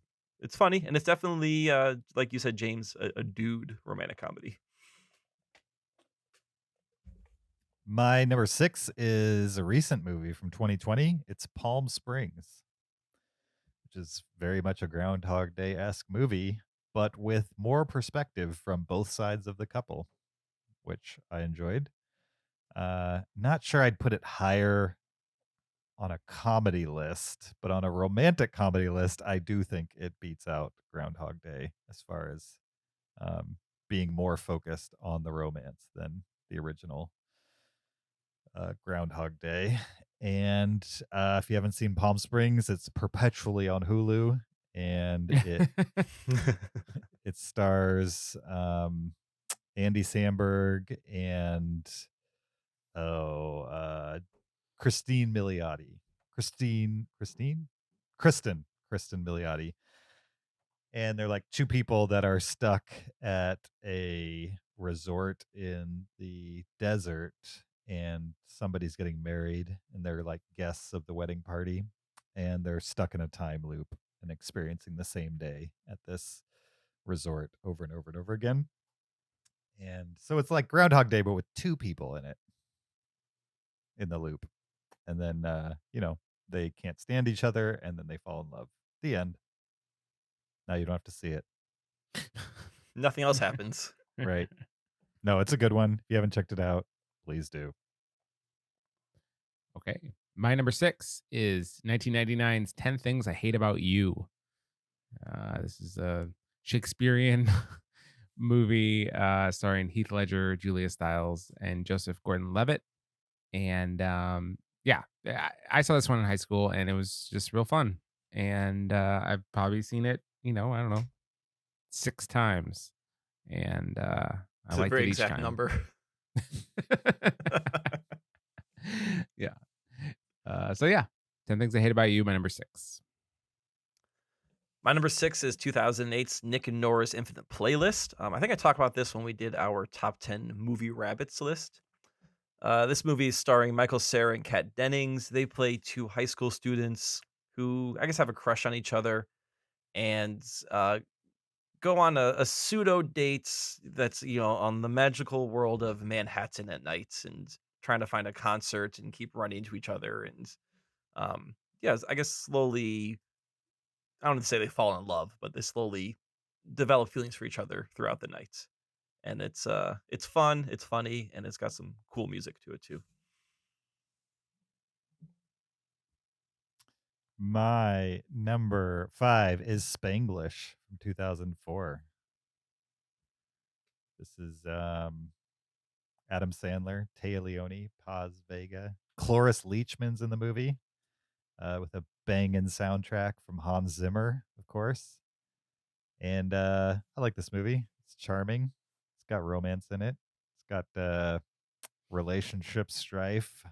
funny, and it's definitely like you said, James, a dude romantic comedy. My number 6 is a recent movie from 2020. It's Palm Springs, which is very much a Groundhog Day-esque movie, but with more perspective from both sides of the couple, which I enjoyed. Not sure I'd put it higher on a comedy list, but on a romantic comedy list, I do think it beats out Groundhog Day as far as being more focused on the romance than the original Groundhog Day. And if you haven't seen Palm Springs, it's perpetually on Hulu, and it stars Andy Samberg and Kristen Milioti. And they're like two people that are stuck at a resort in the desert, and somebody's getting married, and they're like guests of the wedding party, and they're stuck in a time loop and experiencing the same day at this resort over and over and over again. And so it's like Groundhog Day, but with two people in it, in the loop. And then, they can't stand each other, and then they fall in love. The end. Now you don't have to see it. Nothing else happens. Right. No, it's a good one. If you haven't checked it out, please do. Okay. My number 6 is 1999's 10 Things I Hate About You. This is a Shakespearean movie starring Heath Ledger, Julia Stiles, and Joseph Gordon-Levitt. And yeah, I saw this one in high school, and it was just real fun. And I've probably seen it, I don't know, 6 times. And I It's a liked very it each exact time. number. Yeah. So yeah, 10 Things I Hate About You, my number 6. My number 6 is 2008's Nick and Nora's Infinite Playlist. I think I talked about this when we did our top 10 movie rabbits list. This movie is starring Michael Cera and Kat Dennings. They play two high school students who I guess have a crush on each other, and go on a pseudo date that's, on the magical world of Manhattan at night and trying to find a concert and keep running into each other. And yeah, I guess slowly, I don't want to say they fall in love, but they slowly develop feelings for each other throughout the night. And it's fun, it's funny, and it's got some cool music to it too. My number 5 is Spanglish from 2004. This is Adam Sandler, Téa Leoni, Paz Vega. Cloris Leachman's in the movie with a banging soundtrack from Hans Zimmer, of course. And I like this movie. It's charming. It's got romance in it. It's got relationship strife.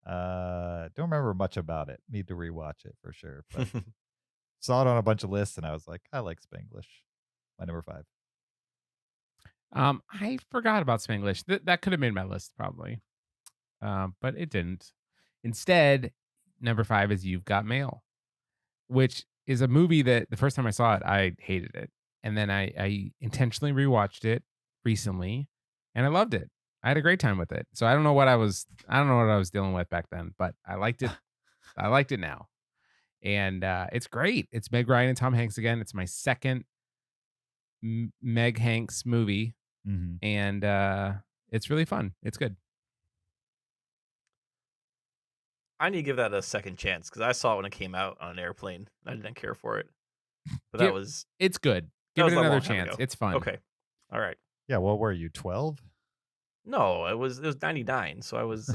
Don't remember much about it. Need to rewatch it for sure. But saw it on a bunch of lists, and I was like, I like Spanglish. My number 5. I forgot about Spanglish. That could have made my list probably, but it didn't. Instead, number 5 is You've Got Mail, which is a movie that the first time I saw it, I hated it, and then I intentionally rewatched it recently, and I loved it. I had a great time with it. So I don't know what I was dealing with back then, but I liked it. I liked it now, and it's great. It's Meg Ryan and Tom Hanks again. It's my second Meg Hanks movie, Mm-hmm. and it's really fun. It's good. I need to give that a second chance because I saw it when it came out on an airplane. I didn't care for it, but that was It's good. that Give was it a long another time chance. ago. It's fun. Okay, all right. Yeah, what were you, 12? No, it was 99, so I was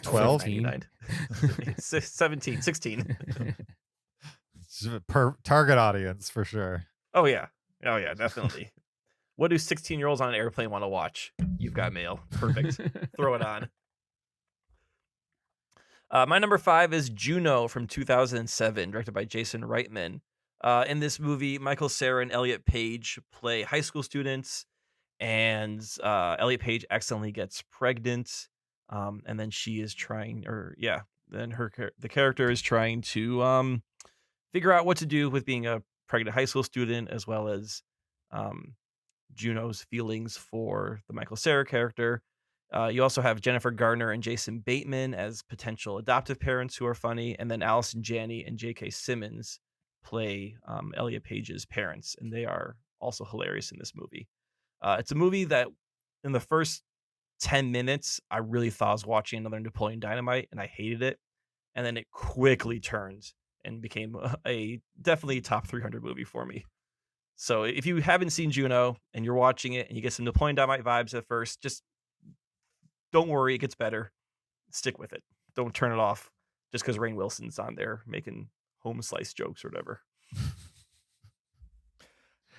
12? 99. 17, 16. Target audience for sure. Oh yeah, definitely. What do 16-year-olds on an airplane want to watch? You've Got Mail. Perfect. Throw it on. My number 5 is Juno from 2007, directed by Jason Reitman. In this movie, Michael Cera and Elliot Page play high school students, and Elliot Page accidentally gets pregnant, and then she is trying, then the character is trying to figure out what to do with being a pregnant high school student, as well as Juno's feelings for the Michael Cera character. You also have Jennifer Garner and Jason Bateman as potential adoptive parents who are funny, and then Allison Janney and J.K. Simmons play Elliot Page's parents, and they are also hilarious in this movie. It's a movie that in the first 10 minutes, I really thought I was watching another Napoleon Dynamite, and I hated it. And then it quickly turned and became a definitely top 300 movie for me. So if you haven't seen Juno and you're watching it and you get some Napoleon Dynamite vibes at first, just don't worry, it gets better. Stick with it. Don't turn it off just because Rainn Wilson's on there making home slice jokes or whatever.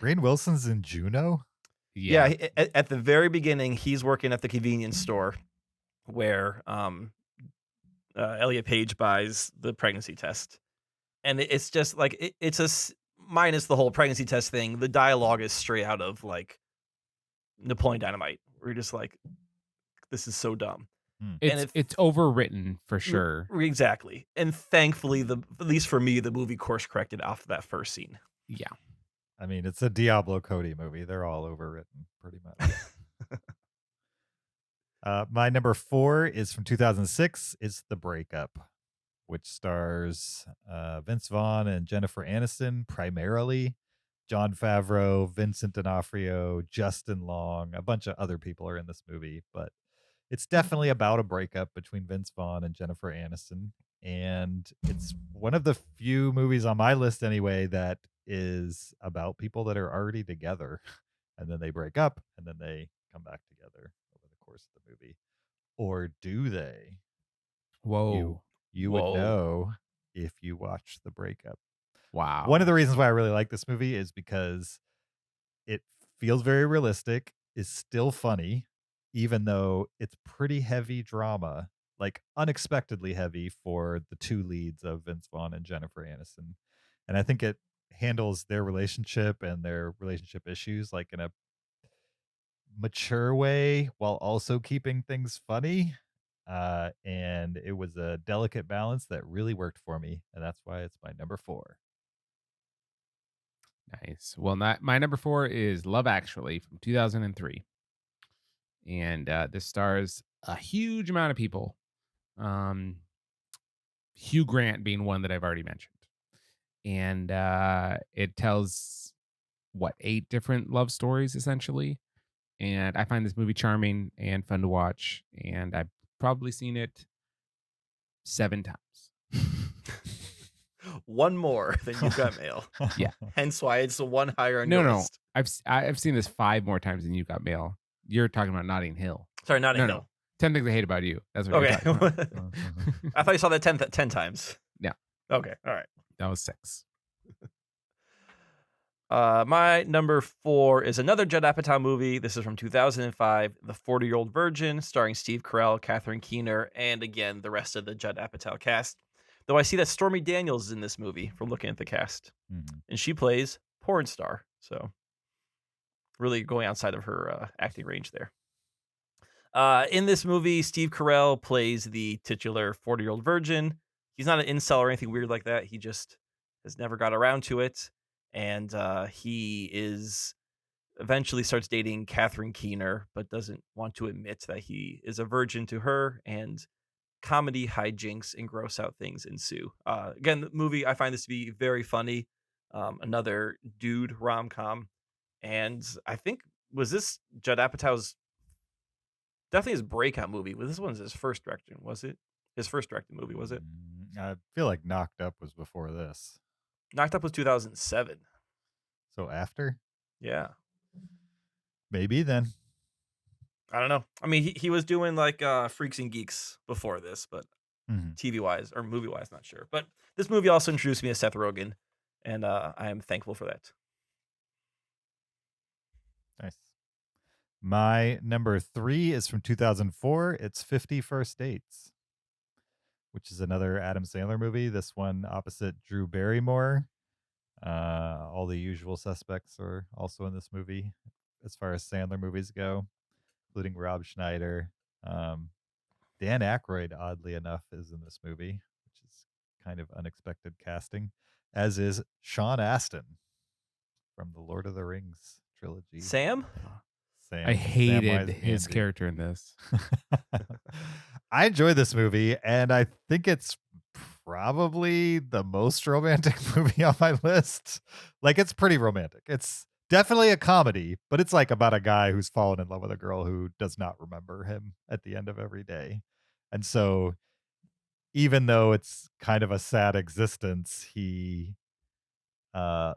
Rainn Wilson's in Juno? Yeah, at the very beginning, he's working at the convenience store where Elliot Page buys the pregnancy test. And it's just like, it's minus the whole pregnancy test thing, the dialogue is straight out of like Napoleon Dynamite. We're just like, this is so dumb. It's overwritten for sure. Exactly. And thankfully, at least for me, the movie course corrected after that first scene. Yeah. I mean, it's a Diablo Cody movie. They're all overwritten, pretty much. My number 4 is from 2006. It's The Breakup, which stars Vince Vaughn and Jennifer Aniston primarily. Jon Favreau, Vincent D'Onofrio, Justin Long, a bunch of other people are in this movie, but it's definitely about a breakup between Vince Vaughn and Jennifer Aniston. And it's one of the few movies on my list anyway that is about people that are already together and then they break up and then they come back together over the course of the movie. Or do they? Whoa. You would know if you watch The Breakup. Wow. One of the reasons why I really like this movie is because it feels very realistic, is still funny, even though it's pretty heavy drama, like unexpectedly heavy for the two leads of Vince Vaughn and Jennifer Aniston. And I think it handles their relationship and their relationship issues like in a mature way while also keeping things funny. And it was a delicate balance that really worked for me. And that's why it's my number 4. Nice. Well, my number 4 is Love Actually from 2003. And this stars a huge amount of people. Um, Hugh Grant being one that I've already mentioned. And it tells, 8 different love stories, essentially. And I find this movie charming and fun to watch. And I've probably seen it 7 times. One more than You've Got Mail. Yeah. Hence why it's the one higher on No, your no. list. I've seen this 5 more times than You Got Mail. You're talking about Notting Hill. Sorry, Notting No, Hill. 10 Things I Hate About You. That's what you're Okay. talking about. I thought you saw that 10 times. Yeah. Okay. All right. That was 6. My number 4 is another Judd Apatow movie. This is from 2005, The 40-Year-Old Virgin, starring Steve Carell, Catherine Keener, and again, the rest of the Judd Apatow cast. Though I see that Stormy Daniels is in this movie from looking at the cast. Mhm. And she plays porn star. So really going outside of her acting range there. In this movie, Steve Carell plays the titular 40-year-old virgin. He's not an incel or anything weird like that. He just has never got around to it. And he eventually starts dating Catherine Keener, but doesn't want to admit that he is a virgin to her. And comedy hijinks and gross out things ensue. Again, the movie, I find this to be very funny. Another dude rom-com. And I think, was this Judd Apatow's, definitely his breakout movie? Well, this one's his first directing, was it? His first directed movie, was it? I feel like Knocked Up was before this. Knocked Up was 2007. So after? Yeah. Maybe then. I don't know. I mean, he was doing like Freaks and Geeks before this, but Mhm. TV-wise or movie-wise, not sure. But this movie also introduced me to Seth Rogen, and I am thankful for that. Nice. My number 3 is from 2004. It's 50 First Dates, which is another Adam Sandler movie. This one opposite Drew Barrymore. All the usual suspects are also in this movie as far as Sandler movies go, including Rob Schneider. Dan Aykroyd, oddly enough, is in this movie, which is kind of unexpected casting, as is Sean Astin from the Lord of the Rings trilogy. Sam? Sam, I hated Samwise his Gamgee. character in this. I enjoy this movie, and I think it's probably the most romantic movie on my list. Like, it's pretty romantic. It's definitely a comedy, but it's like about a guy who's fallen in love with a girl who does not remember him at the end of every day. And so, even though it's kind of a sad existence, he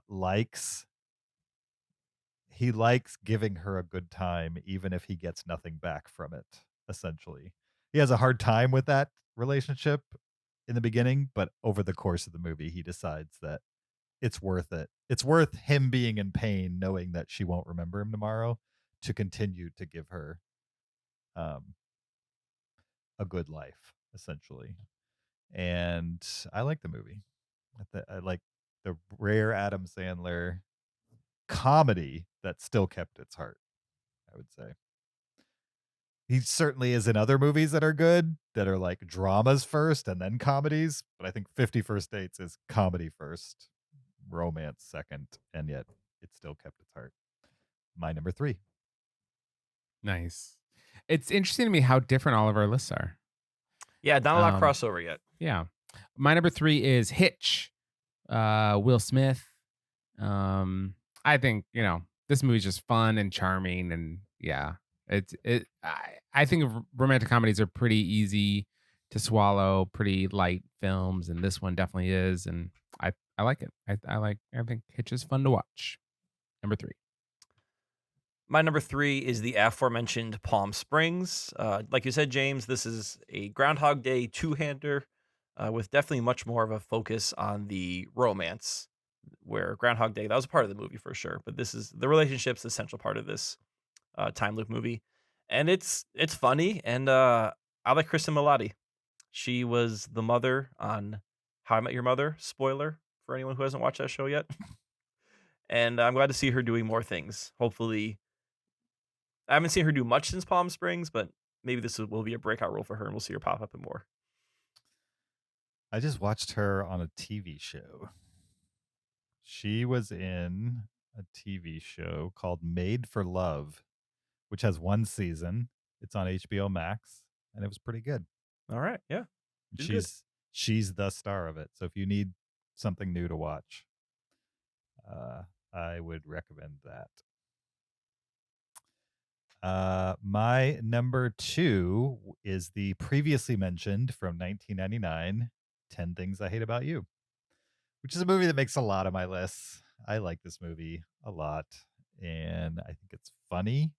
likes giving her a good time, even if he gets nothing back from it, essentially. He has a hard time with that relationship in the beginning, but over the course of the movie, he decides that it's worth it. It's worth him being in pain, knowing that she won't remember him tomorrow, to continue to give her a good life, essentially. And I like the movie. I like the rare Adam Sandler comedy that still kept its heart, I would say. He certainly is in other movies that are good, that are like dramas first and then comedies, but I think 50 First Dates is comedy first, romance second, and yet it still kept its heart. My number 3. Nice. It's interesting to me how different all of our lists are. Yeah, not a lot of crossover yet. Yeah. My number 3 is Hitch. Will Smith. I think, this movie's just fun and charming, and yeah. I think romantic comedies are pretty easy to swallow, pretty light films, and this one definitely is, and I like it. I think Hitch is fun to watch. Number 3. My number 3 is the aforementioned Palm Springs. Like you said, James, this is a Groundhog Day two-hander with definitely much more of a focus on the romance, where Groundhog Day, that was a part of the movie for sure, but this is the relationship's the essential part of this time loop movie. And it's funny, and I like Kristen Milotti. She was the mother on How I Met Your Mother. Spoiler for anyone who hasn't watched that show yet. And I'm glad to see her doing more things. Hopefully, I haven't seen her do much since Palm Springs, but maybe this will be a breakout role for her, and we'll see her pop up in more. I just watched her on a TV show. She was in a TV show called Made for Love, which has one season. It's on HBO Max, and it was pretty good. All right. Yeah. And She's good. she's the star of it. So if you need something new to watch, I would recommend that. My number 2 is the previously mentioned from 1999, 10 Things I Hate About You, which is a movie that makes a lot of my lists. I like this movie a lot, and I think it's funny,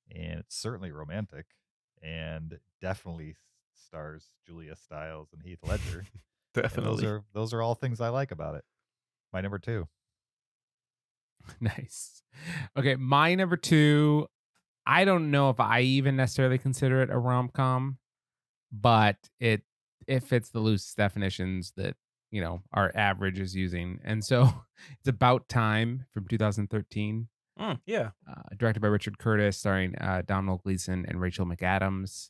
and it's certainly romantic, and definitely stars Julia Stiles and Heath Ledger. And Definitely. those are all things I like about it. My number 2. Nice. Okay, my number 2, I don't know if I even necessarily consider it a rom-com, but it fits the loose definitions that, our average is using. And so it's About Time from 2013, Yeah. directed by Richard Curtis, starring Donald Gleason and Rachel McAdams.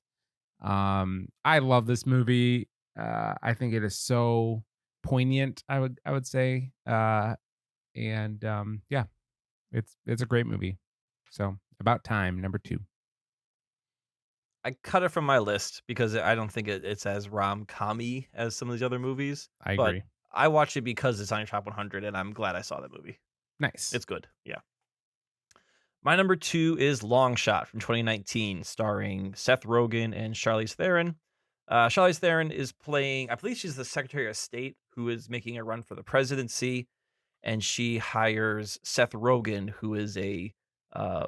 I love this movie. I think it is so poignant, I would say. And yeah, it's a great movie. So About Time, number 2. I cut it from my list because I don't think it's as rom-com-y as some of these other movies. I But agree. I watched it because it's on your top 100, and I'm glad I saw that movie. Nice. It's good. Yeah. My number 2 is Long Shot from 2019, starring Seth Rogen and Charlize Theron. Charlize Theron is playing, I believe she's the Secretary of State who is making a run for the presidency, and she hires Seth Rogen, who is uh,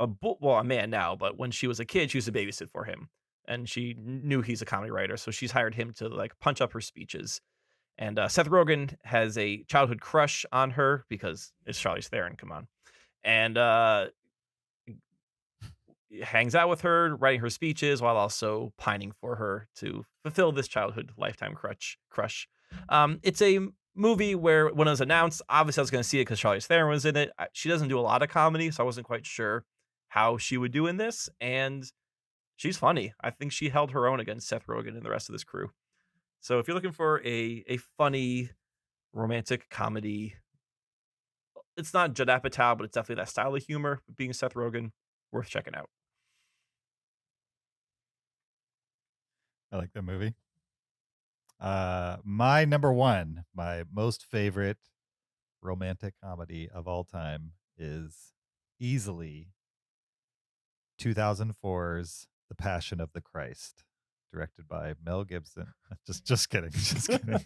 a man now, but when she was a kid, she used to babysit for him, and she knew he's a comedy writer, so she's hired him to like punch up her speeches. And Seth Rogen has a childhood crush on her because it's Charlize Theron. Come on, and hangs out with her, writing her speeches while also pining for her to fulfill this childhood lifetime crush. It's a movie where when it was announced, obviously I was going to see it because Charlize Theron was in it. She doesn't do a lot of comedy, so I wasn't quite sure how she would do in this, and she's funny. I think she held her own against Seth Rogen and the rest of this crew. So if you're looking for a funny romantic comedy, it's not Judd Apatow, but it's definitely that style of humor. Being Seth Rogen, worth checking out. I like that movie. My number 1, my most favorite romantic comedy of all time is easily 2004's The Passion of the Christ, directed by Mel Gibson. Just kidding. Just kidding.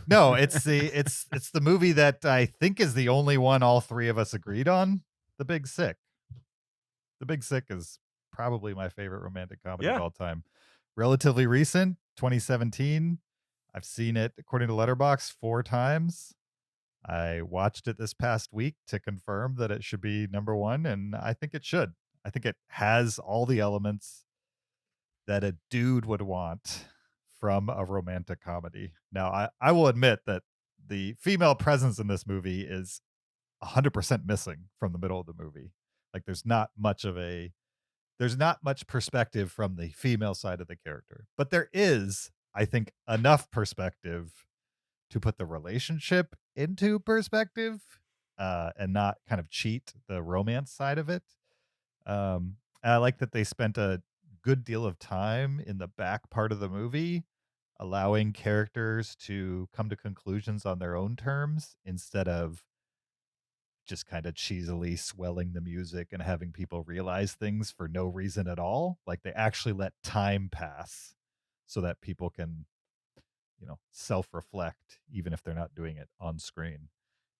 No, it's the movie that I think is the only one all three of us agreed on, The Big Sick. The Big Sick is probably my favorite romantic comedy of Yeah. all time. Relatively recent, 2017. I've seen it, according to Letterboxd, 4 times. I watched it this past week to confirm that it should be number 1, and I think it should. I think it has all the elements that a dude would want from a romantic comedy. Now, I will admit that the female presence in this movie is 100% missing from the middle of the movie. Like there's not much perspective from the female side of the character. But there is, I think, enough perspective to put the relationship into perspective, and not kind of cheat the romance side of it. And I like that they spent a good deal of time in the back part of the movie allowing characters to come to conclusions on their own terms instead of just kind of cheesily swelling the music and having people realize things for no reason at all. Like they actually let time pass so that people can, self-reflect even if they're not doing it on screen.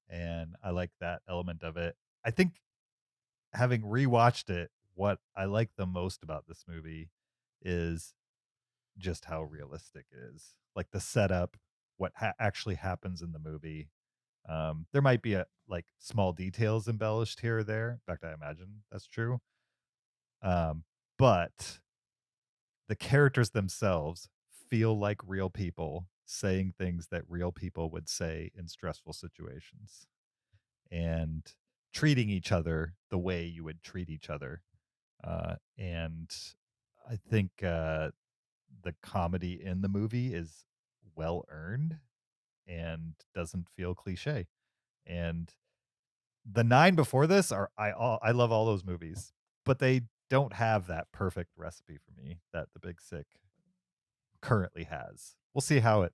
And I like that element of it. I think having rewatched it, what I like the most about this movie is just how realistic it is. Like the setup, what actually happens in the movie. There might be like small details embellished here or there. In fact, I imagine that's true. But the characters themselves feel like real people saying things that real people would say in stressful situations and treating each other the way you would treat each other. And I think the comedy in the movie is well earned. and doesn't feel cliche. And the 9 before this are I love all those movies, but they don't have that perfect recipe for me that The Big Sick currently has. We'll see how it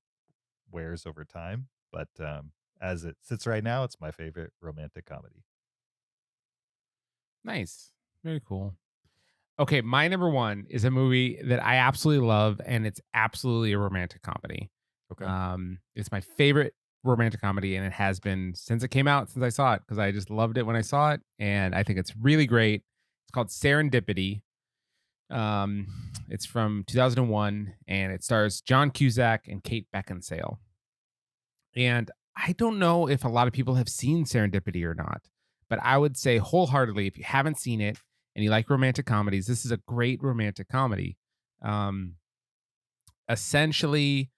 wears over time, but as it sits right now, it's my favorite romantic comedy. Nice. Very cool. Okay, my number one is a movie that I absolutely love, and it's absolutely a romantic comedy. Okay. It's my favorite romantic comedy, and it has been since it came out, since I saw it, because I just loved it when I saw it, and I think it's really great. It's called Serendipity. It's from 2001, and it stars John Cusack and Kate Beckinsale. And I don't know if a lot of people have seen Serendipity or not, but I would say wholeheartedly, if you haven't seen it and you like romantic comedies, this is a great romantic comedy. Um, Essentially,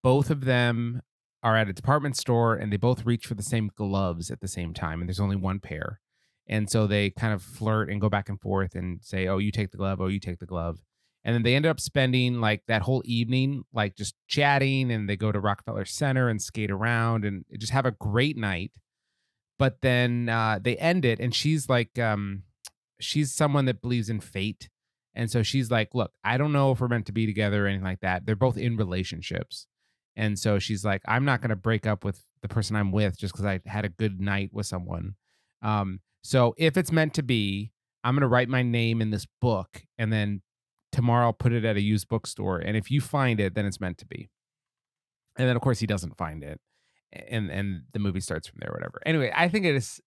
both of them are at a department store and they both reach for the same gloves at the same time. And there's only one pair. And so they kind of flirt and go back and forth and say, oh, you take the glove. Oh, you take the glove. And then they end up spending like that whole evening, like just chatting, and they go to Rockefeller Center and skate around and just have a great night. But then they end it, and she's like, she's someone that believes in fate. And so she's like, look, I don't know if we're meant to be together or anything like that. They're both in relationships. And so she's like, I'm not going to break up with the person I'm with just because I had a good night with someone. So if it's meant to be, I'm going to write my name in this book, and then tomorrow I'll put it at a used bookstore. And if you find it, then it's meant to be. And then, of course, he doesn't find it. And the movie starts from there, whatever. Anyway, I think it is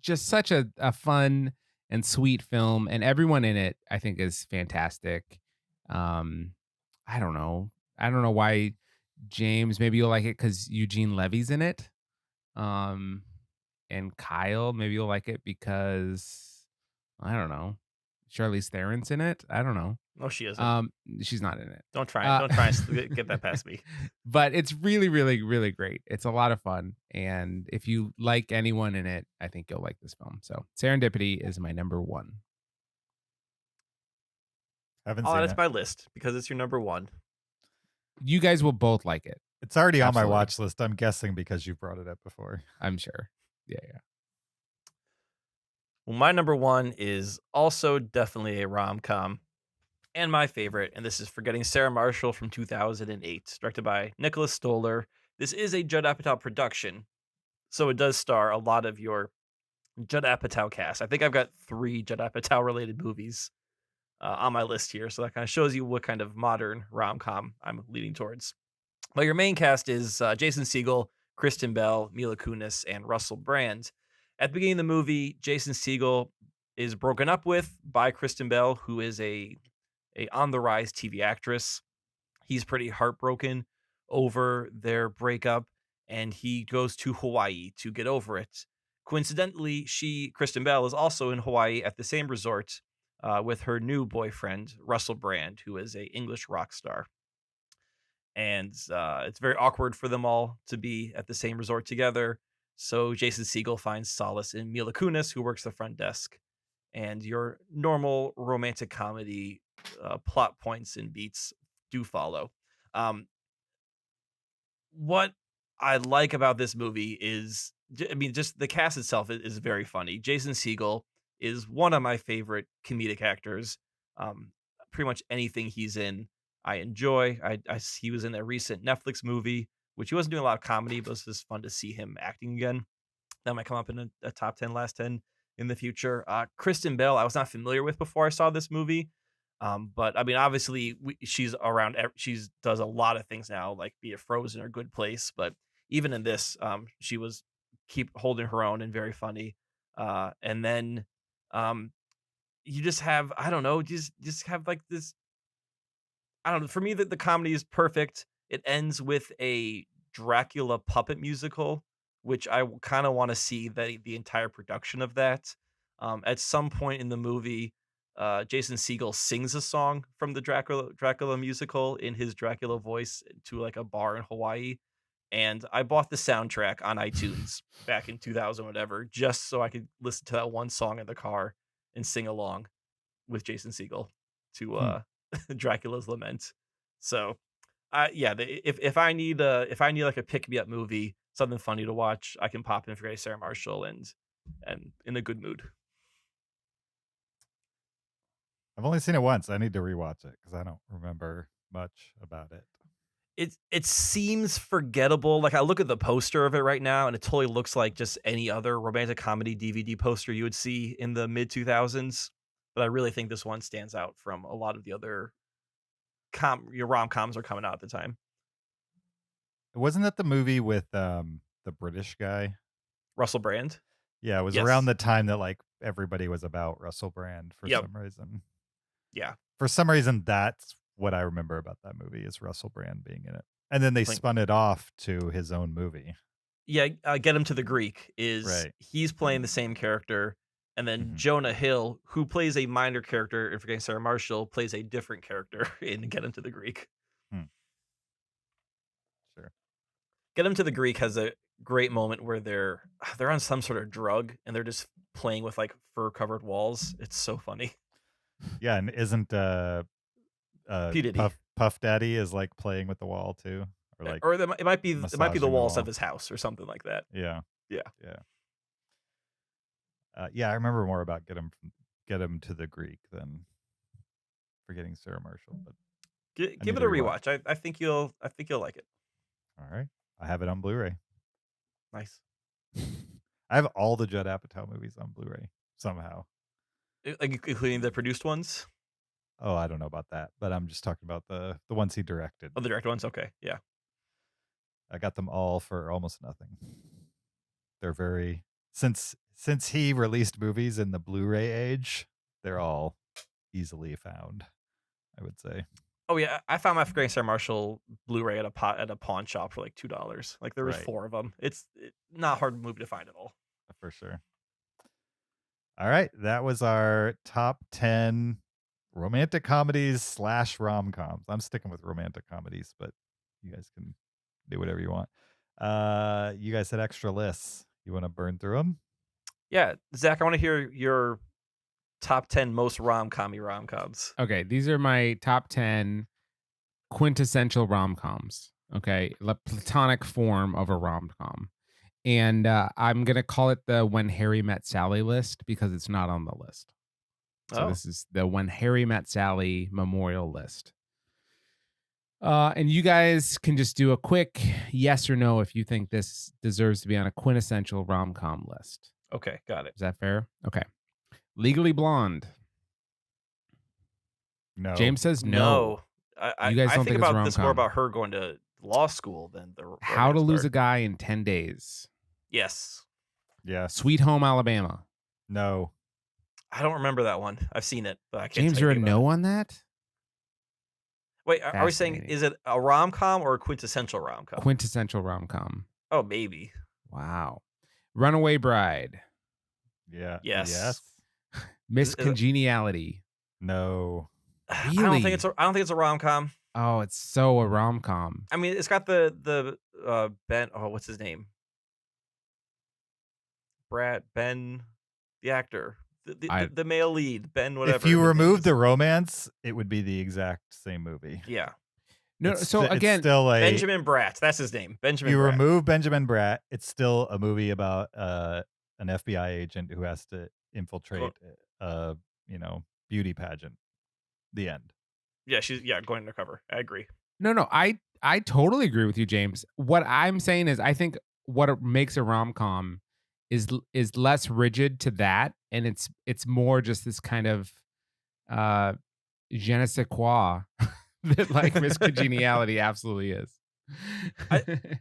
just such a fun and sweet film, and everyone in it I think is fantastic. I don't know why, James, maybe you'll like it because Eugene Levy's in it. And Kyle, maybe you'll like it because I don't know, Charlize Theron's in it. I don't know. No, she isn't. She's not in it. Don't try and get that past me. But it's really, really, really great. It's a lot of fun. And if you like anyone in it, I think you'll like this film. So Serendipity is my number one. Haven't Oh, seen that's it. my list because it's your number one. You guys will both like it. It's already on Absolutely. my watch list. I'm guessing because you brought it up before. I'm sure. Yeah. Well, my number one is also definitely a rom-com, and my favorite, and this is Forgetting Sarah Marshall from 2008, directed by Nicholas Stoller. This is a Judd Apatow production, so it does star a lot of your Judd Apatow cast. I think I've got 3 Judd Apatow related movies on my list here, so that kind of shows you what kind of modern rom-com I'm leaning towards. But your main cast is Jason Segel, Kristen Bell, Mila Kunis, and Russell Brand. At the beginning of the movie, Jason Segel is broken up with by Kristen Bell, who is a on-the-rise TV actress. He's pretty heartbroken over their breakup, and he goes to Hawaii to get over it. Coincidentally, Kristen Bell, is also in Hawaii at the same resort with her new boyfriend, Russell Brand, who is an English rock star. And it's very awkward for them all to be at the same resort together. So Jason Segel finds solace in Mila Kunis, who works the front desk. And your normal romantic comedy plot points and beats do follow. What I like about this movie is, just the cast itself is very funny. Jason Segel is one of my favorite comedic actors. Pretty much anything he's in, I enjoy. He was in a recent Netflix movie, which he wasn't doing a lot of comedy, but it was just fun to see him acting again. That might come up in a top 10, last 10 in the future. Kristen Bell, I was not familiar with before I saw this movie. But obviously she's around. She does a lot of things now, like be it Frozen or Good Place. But even in this, she was keep holding her own and very funny. And then you just have, I don't know, just have like this. I don't know. For me, the comedy is perfect. It ends with a Dracula puppet musical, which I kind of want to see the entire production of that. At some point in the movie, Jason Segel sings a song from the Dracula musical in his Dracula voice to like a bar in Hawaii. And I bought the soundtrack on iTunes back in 2000, whatever, just so I could listen to that one song in the car and sing along with Jason Segel to Dracula's Lament. So if I need like a pick me up movie, something funny to watch, I can pop in for Sarah Marshall and in a good mood. I've only seen it once. I need to rewatch it because I don't remember much about it. It seems forgettable. Like I look at the poster of it right now, and it totally looks like just any other romantic comedy DVD poster you would see in the mid 2000s. But I really think this one stands out from a lot of the other rom-coms are coming out at the time. Wasn't that the movie with the British guy? Russell Brand. Yeah, it was Yes. around the time that like everybody was about Russell Brand for Yep. some reason. Yeah. For some reason, that's what I remember about that movie is Russell Brand being in it. And then they spun it off to his own movie. Yeah, Get Him to the Greek is Right. he's playing the same character, and then Mhm. Jonah Hill, who plays a minor character in Forgetting Sarah Marshall, plays a different character in Get Him to the Greek. Sure. Get Him to the Greek has a great moment where they're on some sort of drug and they're just playing with like fur covered walls. It's so funny. Yeah, and isn't P. Diddy. Puff Daddy is like playing with the wall too, or like it might be the massaging the walls wall. of his house or something like that. Yeah. Yeah. Yeah, I remember more about Get Him to the Greek than Forgetting Sarah Marshall. But Give it a rewatch. I think you'll like it. All right, I have it on Blu-ray. Nice. I have all the Judd Apatow movies on Blu-ray somehow. Like including the produced ones? Oh, I don't know about that, but I'm just talking about the ones he directed. Oh, the direct ones? Okay, yeah. I got them all for almost nothing. They're very since he released movies in the Blu-ray age, they're all easily found, I would say. Oh yeah, I found my Forgetting Sarah Marshall Blu-ray at a pawn shop for like $2. Like there was Right. 4 of them. It's not hard movie to find at all. For sure. All right, that was our top 10 romantic comedies / rom-coms. I'm sticking with romantic comedies, but you guys can do whatever you want. You guys had extra lists. You want to burn through them? Yeah, Zach, I want to hear your top 10 most rom-coms. Okay, these are my top 10 quintessential rom-coms. Okay, the platonic form of a rom-com. And I'm going to call it the When Harry Met Sally list because it's not on the list. So this is the When Harry Met Sally memorial list. And you guys can just do a quick yes or no if you think this deserves to be on a quintessential rom-com list. Okay, got it. Is that fair? Okay. Legally Blonde. No. James says no. No. You guys don't think it's a about this more rom-com. about her going to law school than the How to romance Lose a part. Guy in 10 Days. Yes. Yes. Sweet Home Alabama. No. I don't remember that one. I've seen it, but I can't James, tell you're a you about no it. on that? Wait, are we saying Fascinating. is it a rom-com or a quintessential rom-com? Quintessential rom-com. Oh, maybe. Wow. Runaway Bride. Yeah. Yes. Miss Is it- Congeniality. No. I don't think it's a rom-com. Oh, it's so a rom-com. I mean, it's got the Ben. Oh, what's his name? Ben, the actor, the male lead, Ben. Whatever. If you his name remove is. the romance, it would be the exact same movie. Yeah, No, It's so it's again, still a Benjamin Bratt. That's his name. Benjamin. you Bratt. remove Benjamin Bratt, it's still a movie about an FBI agent who has to infiltrate a beauty pageant. The end. Yeah, she's going undercover. I agree. no, I totally agree with you, James. What I'm saying is I think what makes a rom-com is less rigid to that, and it's more just this kind of je ne sais quoi that like Miss Congeniality absolutely is.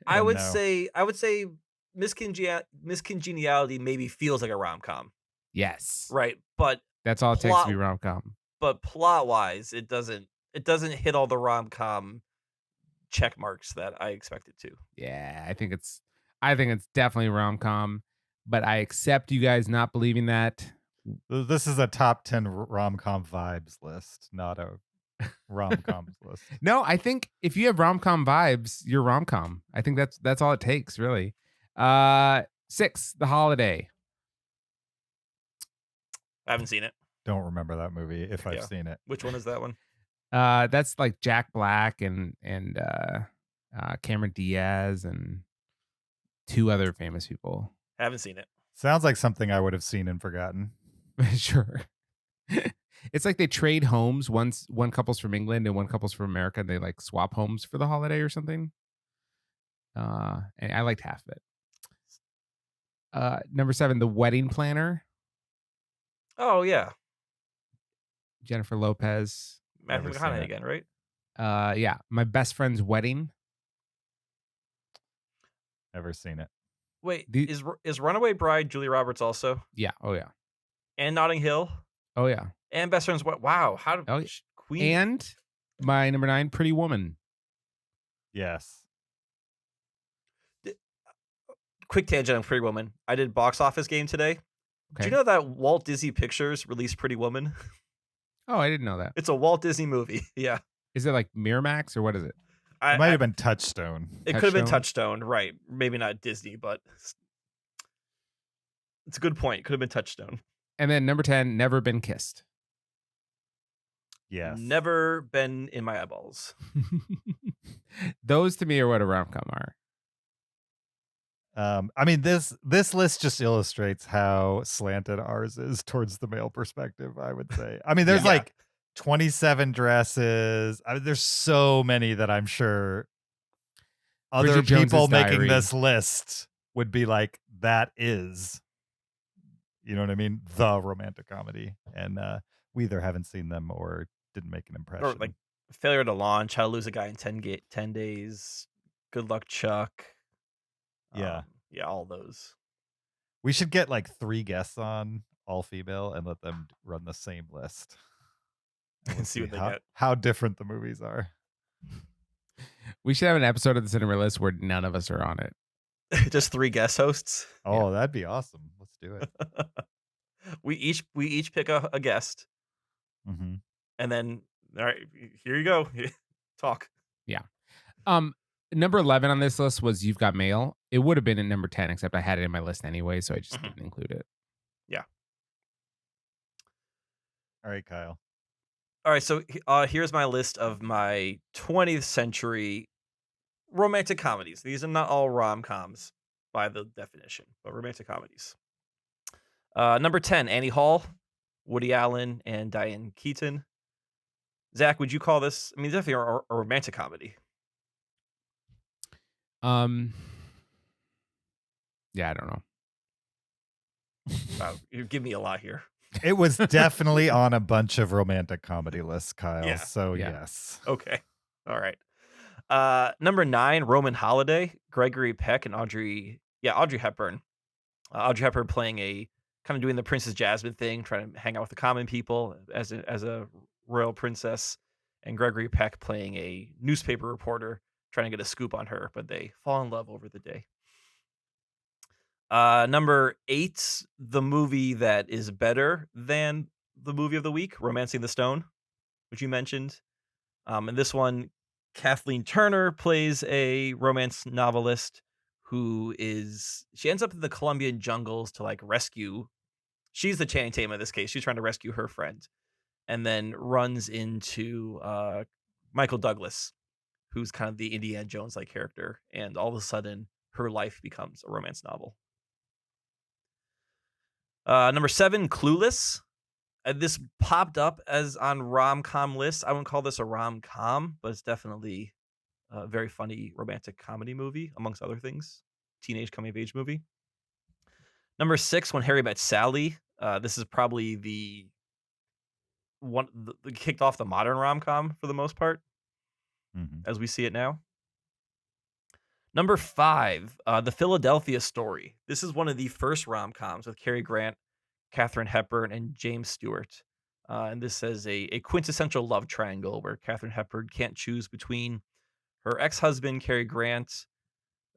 I would No. say Miss Congeniality maybe feels like a rom-com, Yes. right? But That's all it takes to be rom-com. But plot-wise, it doesn't hit all the rom-com check marks that I expected to. Yeah, I think it's definitely rom-com, but I accept you guys not believing that. This is a top 10 rom-com vibes list, not a rom-coms list. No, I think if you have rom-com vibes, you're rom-com. I think that's all it takes, really. 6, The Holiday. I haven't seen it. Don't remember that movie if I've seen it. Which one is that one? That's like Jack Black and Cameron Diaz and two other famous people. Haven't seen it. Sounds like something I would have seen and forgotten. Sure. It's like they trade homes. One couple's from England and one couple's from America, and they like swap homes for the holiday or something. And I liked half of it. Number 7, The Wedding Planner. Oh yeah, Jennifer Lopez. Matthew Never seen McConaughey it. again, right? Yeah. My Best Friend's Wedding. Never seen it. Wait, The- is Runaway Bride Julia Roberts also? Yeah. Oh yeah. And Notting Hill? Oh yeah. And Best Friends? What? Wow, how did Oh, yeah. Queen? And my number 9, Pretty Woman. Yes. Quick tangent on Pretty Woman. I did box office game today. Okay. Do you know that Walt Disney Pictures released Pretty Woman? Oh, I didn't know that. It's a Walt Disney movie. Yeah, Is it like Miramax or what is it? It might have been Touchstone. It could have been Touchstone? Touchstone, right? Maybe not Disney, but it's a good point. Could have been Touchstone. And then number 10, Never Been Kissed. Yes. Never been in my eyeballs. Those to me are what a rom-com are. I mean, this list just illustrates how slanted ours is towards the male perspective, I would say. I mean, there's Yeah. like 27 dresses. I mean, there's so many that I'm sure other Bridget Jones's people making Diary. this list would be like, that is, you know what I mean? The romantic comedy. And we either haven't seen them or didn't make an impression. Or like Failure to Launch, How to Lose a Guy in 10 Days, Good Luck Chuck. Yeah. Yeah, all those. We should get like 3 guests on, all female, and let them run the same list. And we'll see what they how, get. how different the movies are. We should have an episode of the Cinereelists where none of us are on it. Just 3 guest hosts. Oh, that'd be awesome. Let's do it. we each pick a guest, hmm and then all right, here you go. Talk. Number 11 on this list was You've Got Mail. It would have been at number 10, except I had it in my list anyway, so I just Mhm. didn't include it. All right, Kyle. All right, so here's my list of my 20th century romantic comedies. These are not all rom-coms by the definition, but romantic comedies. Number 10, Annie Hall, Woody Allen, and Diane Keaton. Zach, would you call this? I mean, definitely a romantic comedy. Yeah, I don't know. Wow, you give me a lot here. It was definitely on a bunch of romantic comedy lists, Kyle. Yeah. So Yeah. yes. Okay, all right. Number 9, Roman Holiday, Gregory Peck and Audrey Hepburn. Audrey Hepburn playing a kind of doing the Princess Jasmine thing, trying to hang out with the common people as a royal princess, and Gregory Peck playing a newspaper reporter trying to get a scoop on her, but they fall in love over the day. Number 8, the movie that is better than the movie of the week, Romancing the Stone, which you mentioned. In this one, Kathleen Turner plays a romance novelist she ends up in the Colombian jungles to like rescue. She's the Channing Tatum in this case. She's trying to rescue her friend, and then runs into Michael Douglas, who's kind of the Indiana Jones like character, and all of a sudden her life becomes a romance novel. Number 7, Clueless. This popped up as on rom-com lists. I wouldn't call this a rom-com, but it's definitely a very funny romantic comedy movie, amongst other things. Teenage coming-of-age movie. Number 6, When Harry Met Sally. This is probably the one that kicked off the modern rom-com for the most part, Mhm. as we see it now. Number 5, The Philadelphia Story. This is one of the first rom-coms with Cary Grant, Katharine Hepburn, and James Stewart. And this says a quintessential love triangle where Katharine Hepburn can't choose between her ex-husband, Cary Grant,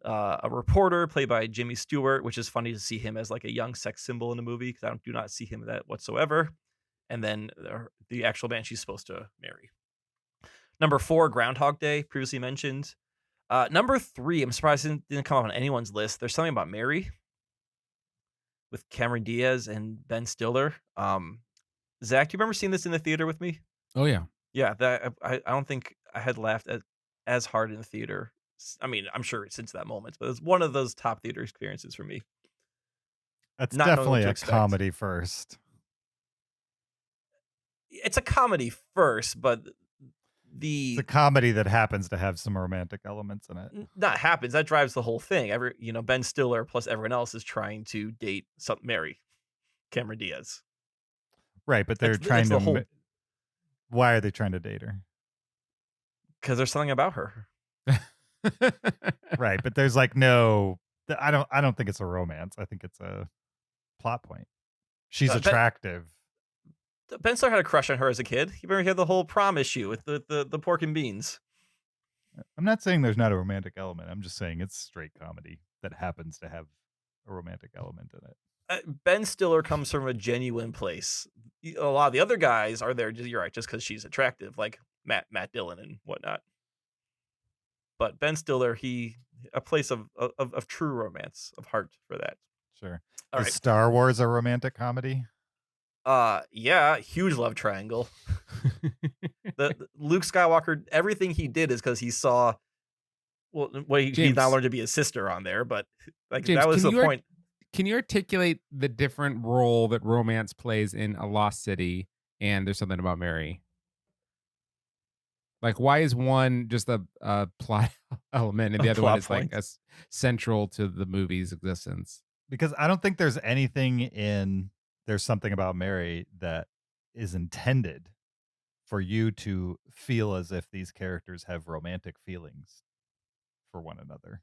a reporter played by Jimmy Stewart, which is funny to see him as like a young sex symbol in the movie because I do not see him that whatsoever. And then the actual man she's supposed to marry. Number 4, Groundhog Day, previously mentioned. Number 3, I'm surprised it didn't come up on anyone's list. There's something about Mary with Cameron Diaz and Ben Stiller. Zach, do you remember seeing this in the theater with me? Oh, yeah. Yeah, that I don't think I had laughed as hard in the theater. I mean, I'm sure since that moment, but it's one of those top theater experiences for me. That's Not knowing what definitely to a expect. comedy first. It's a comedy first, but It's a the comedy that happens to have some romantic elements in it. not happens that drives the whole thing. Ben Stiller plus everyone else is trying to date Mary Cameron Diaz. Right, but they're That's trying the to. whole Why are they trying to date her? because there's something about her. Right, but there's like no. I don't think it's a romance. I think it's a plot point. She's Ben attractive. Ben Stiller had a crush on her as a kid. You remember he had the whole prom issue with the pork and beans. I'm not saying there's not a romantic element. I'm just saying it's straight comedy that happens to have a romantic element in it. Ben Stiller comes from a genuine place. A lot of the other guys are there. You're right, just because she's attractive, like Matt Dillon and whatnot. But Ben Stiller, a place of true romance, of heart for that. Sure. All Is right. Star Wars a romantic comedy? Yeah, huge love triangle. the Luke Skywalker, everything he did is because he saw. Well, he now learned to be his sister on there, but like James, that was the point. Can you articulate the different role that romance plays in A Lost City and There's Something About Mary? Like, why is one just a plot element and the other one is like central to the movie's existence? Because I don't think there's anything in There's Something About Mary that is intended for you to feel as if these characters have romantic feelings for one another.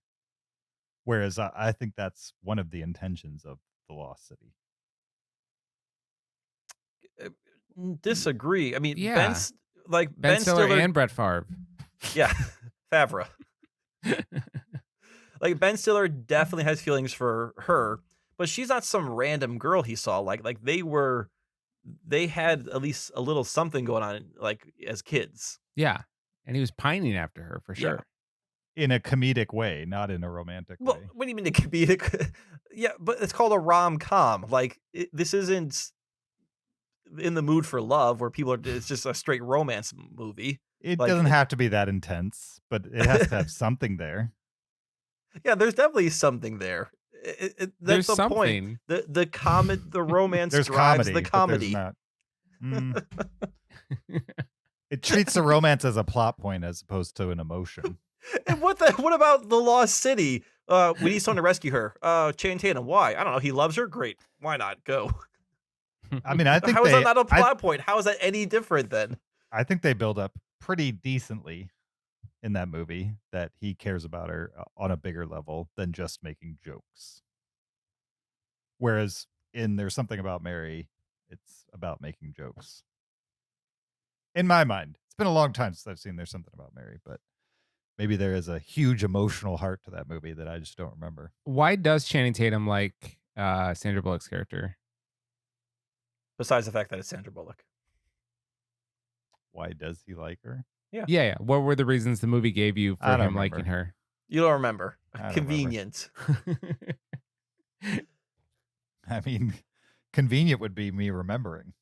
Whereas I think that's one of the intentions of The Lost City. Disagree. I mean, Yeah. Ben Stiller and Brett Favre. Yeah, Favre. Like Ben Stiller definitely has feelings for her, but she's not some random girl he saw. Like they had at least a little something going on, like as kids. Yeah, and he was pining after her for sure. In a comedic way, not in a romantic way. What do you mean a comedic? Yeah, but it's called a rom-com. Like this isn't in the mood for love where people are. It's just a straight romance movie. It doesn't have to be that intense, but it has to have something there. Yeah, there's definitely something there. That's the point. The romance there's drives comedy, the comedy. But there's not. It treats the romance as a plot point as opposed to an emotion. And what about The Lost City? We need someone to rescue her. Channing Tatum. Why? I don't know. He loves her. Great. Why not? Go. I mean, I think how is that not a plot point? How is that any different then? I think they build up pretty decently in that movie that he cares about her on a bigger level than just making jokes. Whereas in There's Something About Mary, it's about making jokes. In my mind, it's been a long time since I've seen There's Something About Mary, but maybe there is a huge emotional heart to that movie that I just don't remember. Why does Channing Tatum like Sandra Bullock's character? Besides the fact that it's Sandra Bullock. Why does he like her? Yeah. What were the reasons the movie gave you for him liking her? You don't remember. Convenient. I mean, convenient would be me remembering.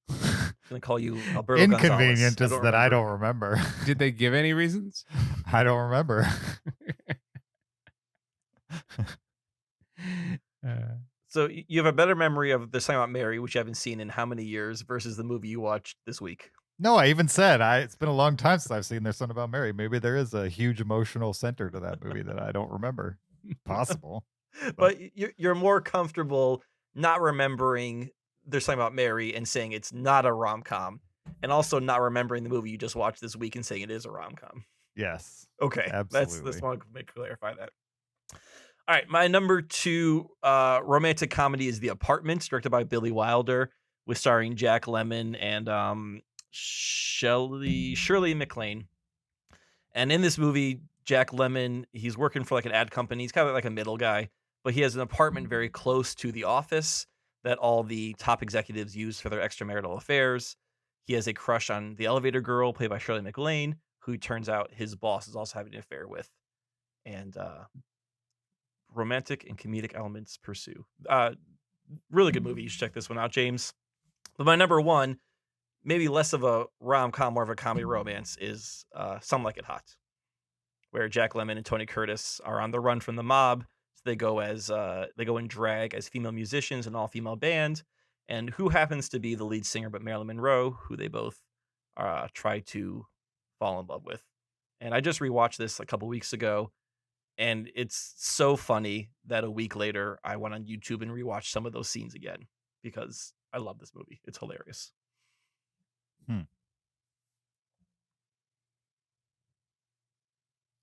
I'm gonna call you Alberto Inconvenient Gonzalez. is that I don't remember. Did they give any reasons? I don't remember. So you have a better memory of There's Something About Mary, which you haven't seen in how many years, versus the movie you watched this week? No, I even said it's been a long time since I've seen There's Something About Mary. Maybe there is a huge emotional center to that movie that I don't remember. Possible. But you're more comfortable not remembering There's Something About Mary and saying it's not a rom-com, and also not remembering the movie you just watched this week and saying it is a rom-com. Yes. Okay. Absolutely. That's want to clarify that. All right, my number 2 romantic comedy is The Apartment, directed by Billy Wilder, with starring Jack Lemmon and Shirley MacLaine. And in this movie, Jack Lemmon, he's working for like an ad company. He's kind of like a middle guy, but he has an apartment very close to the office that all the top executives use for their extramarital affairs. He has a crush on the elevator girl, played by Shirley MacLaine, who turns out his boss is also having an affair with. And romantic and comedic elements pursue. Really good movie. You should check this one out, James. But my number 1, maybe less of a rom-com, more of a comedy romance is Some Like It Hot, where Jack Lemmon and Tony Curtis are on the run from the mob. So they go in drag as female musicians, an all-female band, and who happens to be the lead singer but Marilyn Monroe, who they both try to fall in love with. And I just rewatched this a couple weeks ago, and it's so funny that a week later I went on YouTube and rewatched some of those scenes again because I love this movie. It's hilarious.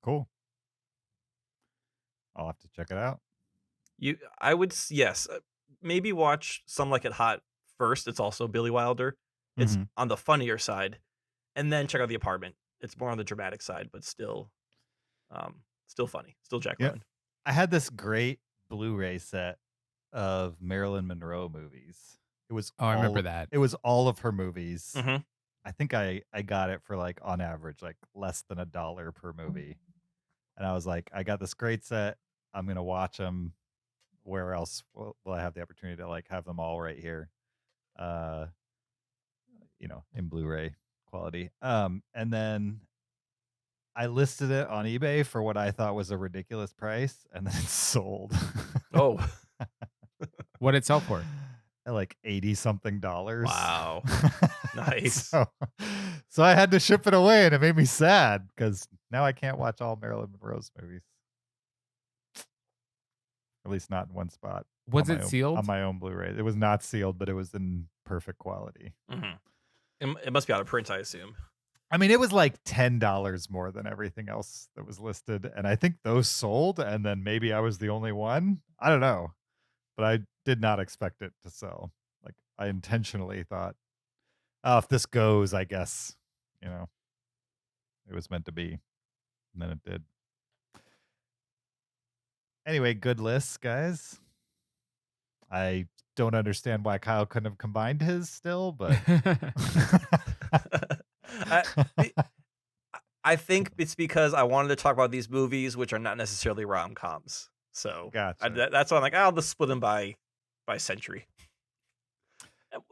Cool. I'll have to check it out. Yes, maybe watch Some Like It Hot first. It's also Billy Wilder. It's on the funnier side, and then check out The Apartment. It's more on the dramatic side, but still funny. Still Jack Lemmon. I had this great Blu-ray set of Marilyn Monroe movies. It was I remember that. It was all of her movies. Mm-hmm. I think I got it for like on average like less than $1 per movie. And I was like, I got this great set. I'm going to watch them. Where else will I have the opportunity to like have them all right here? In Blu-ray quality. And then I listed it on eBay for what I thought was a ridiculous price, and then it sold. Oh. What did it sell for? At like $80-something. Wow. Nice. So I had to ship it away, and it made me sad because now I can't watch all Marilyn Monroe's movies. At least not in one spot. Was it sealed? On my own Blu-ray. It was not sealed, but it was in perfect quality. It must be out of print, I assume. I mean, it was like $10 more than everything else that was listed. And I think those sold, and then maybe I was the only one. I don't know. But I did not expect it to sell. Like, I intentionally thought, oh, if this goes, I guess, it was meant to be. And then it did. Anyway, good lists, guys. I don't understand why Kyle couldn't have combined his still, but I think it's because I wanted to talk about these movies, which are not necessarily rom-coms. So gotcha. That's why I'm like, I'll just split them by century.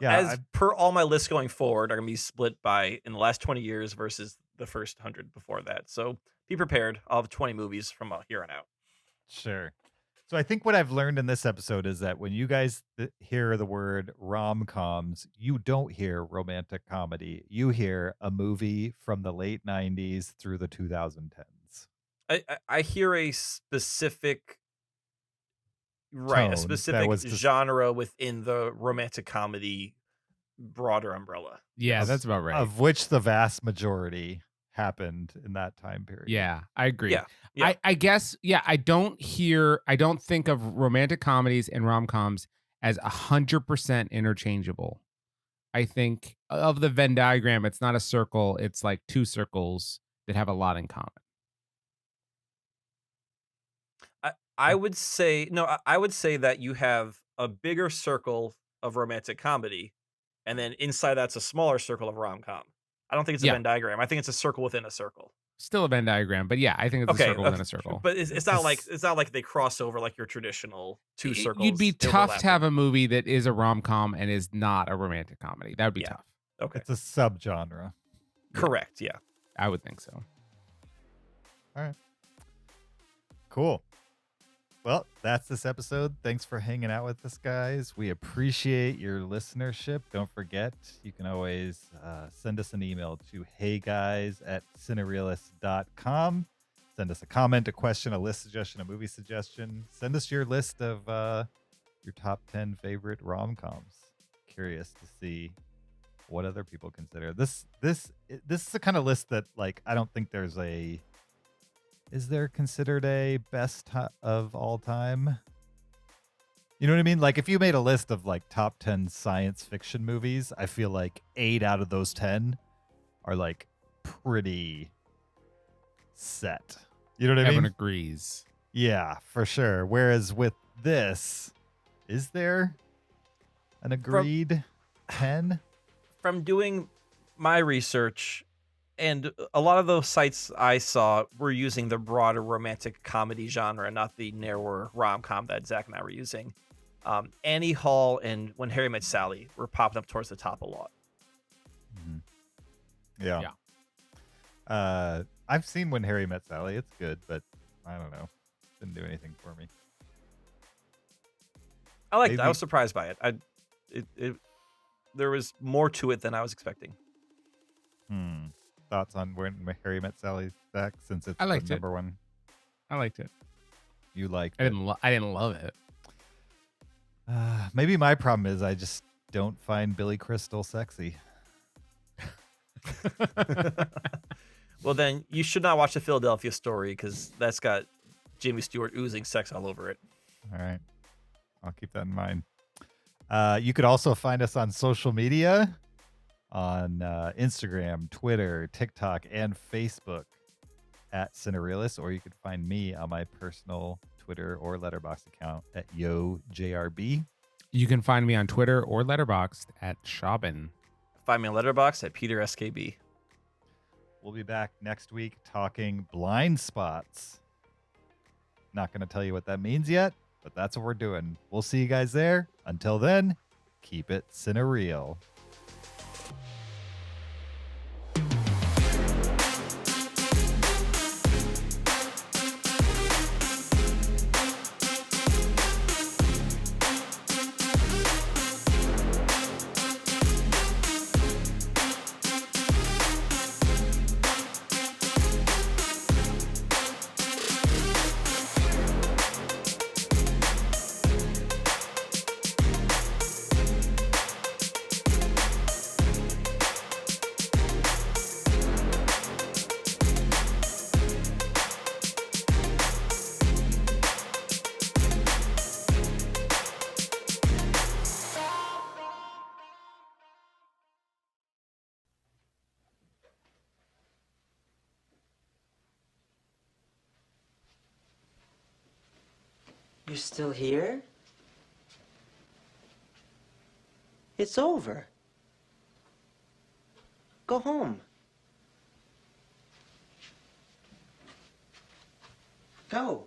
Yeah, As per all my lists going forward are going to be split by in the last 20 years versus the first 100 before that. So be prepared. I'll have 20 movies from here on out. Sure. So I think what I've learned in this episode is that when you guys hear the word rom-coms, you don't hear romantic comedy. You hear a movie from the late 90s through the 2010s. I hear a specific genre within the romantic comedy broader umbrella. Yeah, that's about right. Of which the vast majority happened in that time period. Yeah, I agree. Yeah. I guess, I don't think of romantic comedies and rom-coms as 100% interchangeable. I think of the Venn diagram, it's not a circle, it's like two circles that have a lot in common. I would say that you have a bigger circle of romantic comedy, and then inside that's a smaller circle of rom-com. I don't think it's a Venn diagram. I think it's a circle within a circle. Still a Venn diagram, but I think it's a circle within a circle. But it's not like they cross over like your traditional two circles. You'd be tough to have a movie that is a rom-com and is not a romantic comedy. That would be tough. Okay. It's a subgenre. Correct, yeah. I would think so. All right. Cool. Well, that's this episode. Thanks for hanging out with us, guys. We appreciate your listenership. Don't forget, you can always send us an email to heyguys@cinereelists.com. Send us a comment, a question, a list suggestion, a movie suggestion. Send us your list of your top 10 favorite rom-coms. Curious to see what other people consider. This is the kind of list that, like, I don't think there's a... Is there considered a best of all time? You know what I mean? Like, if you made a list of like top 10 science fiction movies, I feel like 8 out of those 10 are like pretty set. You know what I mean? Everyone agrees. Yeah, for sure. Whereas with this, is there an agreed 10? From doing my research, and a lot of those sites I saw were using the broader romantic comedy genre, not the narrower rom-com that Zach and I were using. Annie Hall and When Harry Met Sally were popping up towards the top a lot. Yeah. I've seen When Harry Met Sally. It's good, but I don't know. Didn't do anything for me. I liked it. I Maybe- was surprised by it. There was more to it than I was expecting. Thoughts on When Harry Met Sally, Zach, since it's I liked the it. number one? I liked it. You liked I it. didn't love it. Maybe my problem is I just don't find Billy Crystal sexy. Well, then you should not watch the Philadelphia Story because that's got Jimmy Stewart oozing sex all over it. All right. I'll keep that in mind. You could also find us on social media on Instagram, Twitter, TikTok, and Facebook at Cinereelists, or you could find me on my personal Twitter or Letterboxd account at YoJRB. You can find me on Twitter or Letterboxd at Shaubin. Find me on Letterboxd at Peter SKB. We'll be back next week talking blind spots. Not going to tell you what that means yet, but that's what we're doing. We'll see you guys there. Until then, keep it cinereal. You're still here? It's over. Go home. Go.